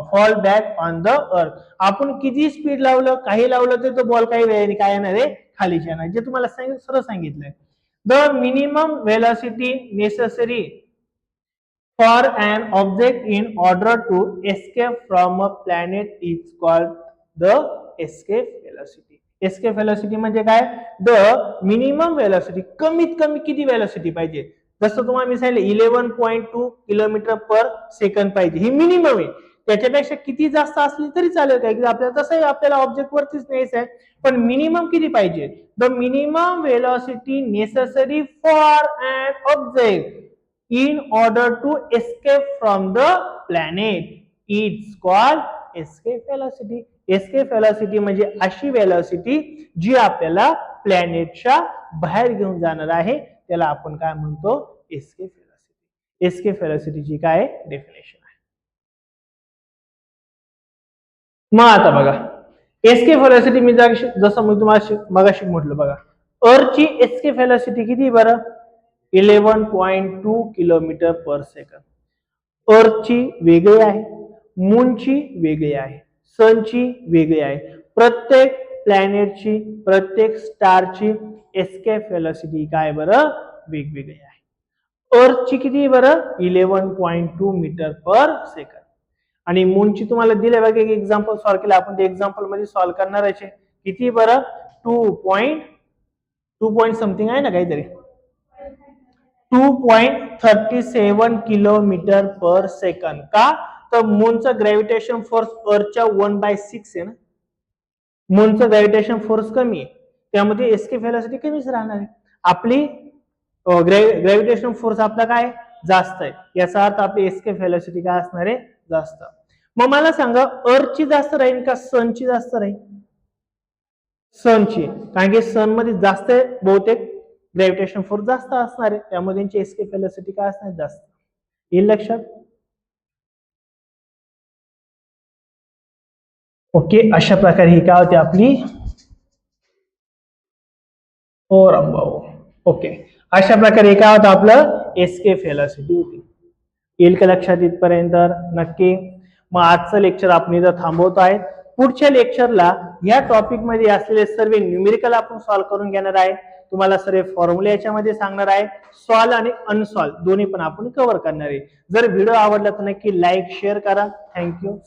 fall back on the earth. आपण किती speed लावलं, काही लावलं तर तो ball काही वेळेने काय येणार आहे, खाली येणार. जे तुम्हाला सरळ सांगितलंय, the minimum velocity necessary for an object in order to escape from a planet is called the escape velocity. Escape velocity म्हणजे काय, the minimum velocity, कमीत कमी किती वेलोसिटी पाहिजे, जसं तुम्हाला मी सांगितलं 11.2 किलोमीटर पर सेकंद पाहिजे, ही मिनिमम आहे. त्याच्यापेक्षा किती जास्त असली तरी चालेल, काय आपल्याला तसंही आपल्याला ऑब्जेक्ट वरतीच न्यायचं आहे, पण मिनिमम किती पाहिजे, the minimum velocity necessary for an object in order to escape from the planet, it's called escape velocity. escape velocity म्हणजे अशी वेलोसिटी जी आपल्याला प्लॅनेटच्या बाहेर घेऊन जाणार आहे, त्याला आपण काय म्हणतो, escape velocity. escape velocity ची काय डेफिनेशन आहे. मग आता बघा, escape velocity मी जसं मी तुम्हाला मगाशी म्हटलं बघा, अर्थची escape velocity किती बरं, 11.2 किलोमीटर पर सेकंद. अर्थची वेगळी आहे, मूनची वेगळी आहे, सनची वेगळी आहे. प्रत्येक प्लॅनेटची, प्रत्येक स्टारची एस्केप वेलोसिटी काय बरं वेगवेगळी आहे. अर्थची किती बरं 11.2 मीटर पर सेकंद, आणि मूनची तुम्हाला दिले बघा एक एक्झाम्पल सॉल्व्ह केलं आपण, ते एक्झाम्पल मध्ये सॉल्व्ह करणार आहे किती बरं 2 समथिंग आहे ना काहीतरी, 2.37 किलोमीटर पर सेकंद. का तर मूनचा ग्रॅव्हिटेशन फोर्स अर्थच्या 1/6 आहे ना, मूनचा ग्रॅव्हिटेशन फोर्स कमी आहे, त्यामध्ये एस्केप वेलोसिटी कमीच राहणार आहे. आपली ग्रॅव्हिटेशन फोर्स आपला काय जास्त आहे, याचा अर्थ आपली एस्केप वेलोसिटी काय असणार आहे जास्त. मग मला सांगा अर्थची जास्त राहील का सनची जास्त राहील, सनची, कारण की सन मध्ये जास्त बहुतेक ग्रॅव्हिटेशन फोर्स जास्त असणार आहे, त्यामुळे त्यांची एस्केप वेलोसिटी काय असणार जास्त. येईल लक्षात. ओके, अशा प्रकारे ही काय होती आपली ओके, अशा प्रकारे काय होतं आपलं एस्केप वेलोसिटी होती. येईल का लक्षात इथपर्यंत, नक्की. मग आजचं लेक्चर आपण इथं थांबवतो आहे. पुढच्या लेक्चरला या टॉपिक मध्ये असलेले सर्व न्यूमेरिकल आपण सॉल्व्ह करून घेणार आहे. तुम्हाला सर्व फॉर्म्युले याच्यामध्ये सांगणार आहे, सॉल्व्ह आणि अनसॉल्व्ह दोन्ही पण आपण कव्हर करणार आहे. जर व्हिडिओ आवडला तर नक्की लाईक शेअर करा. थँक्यू.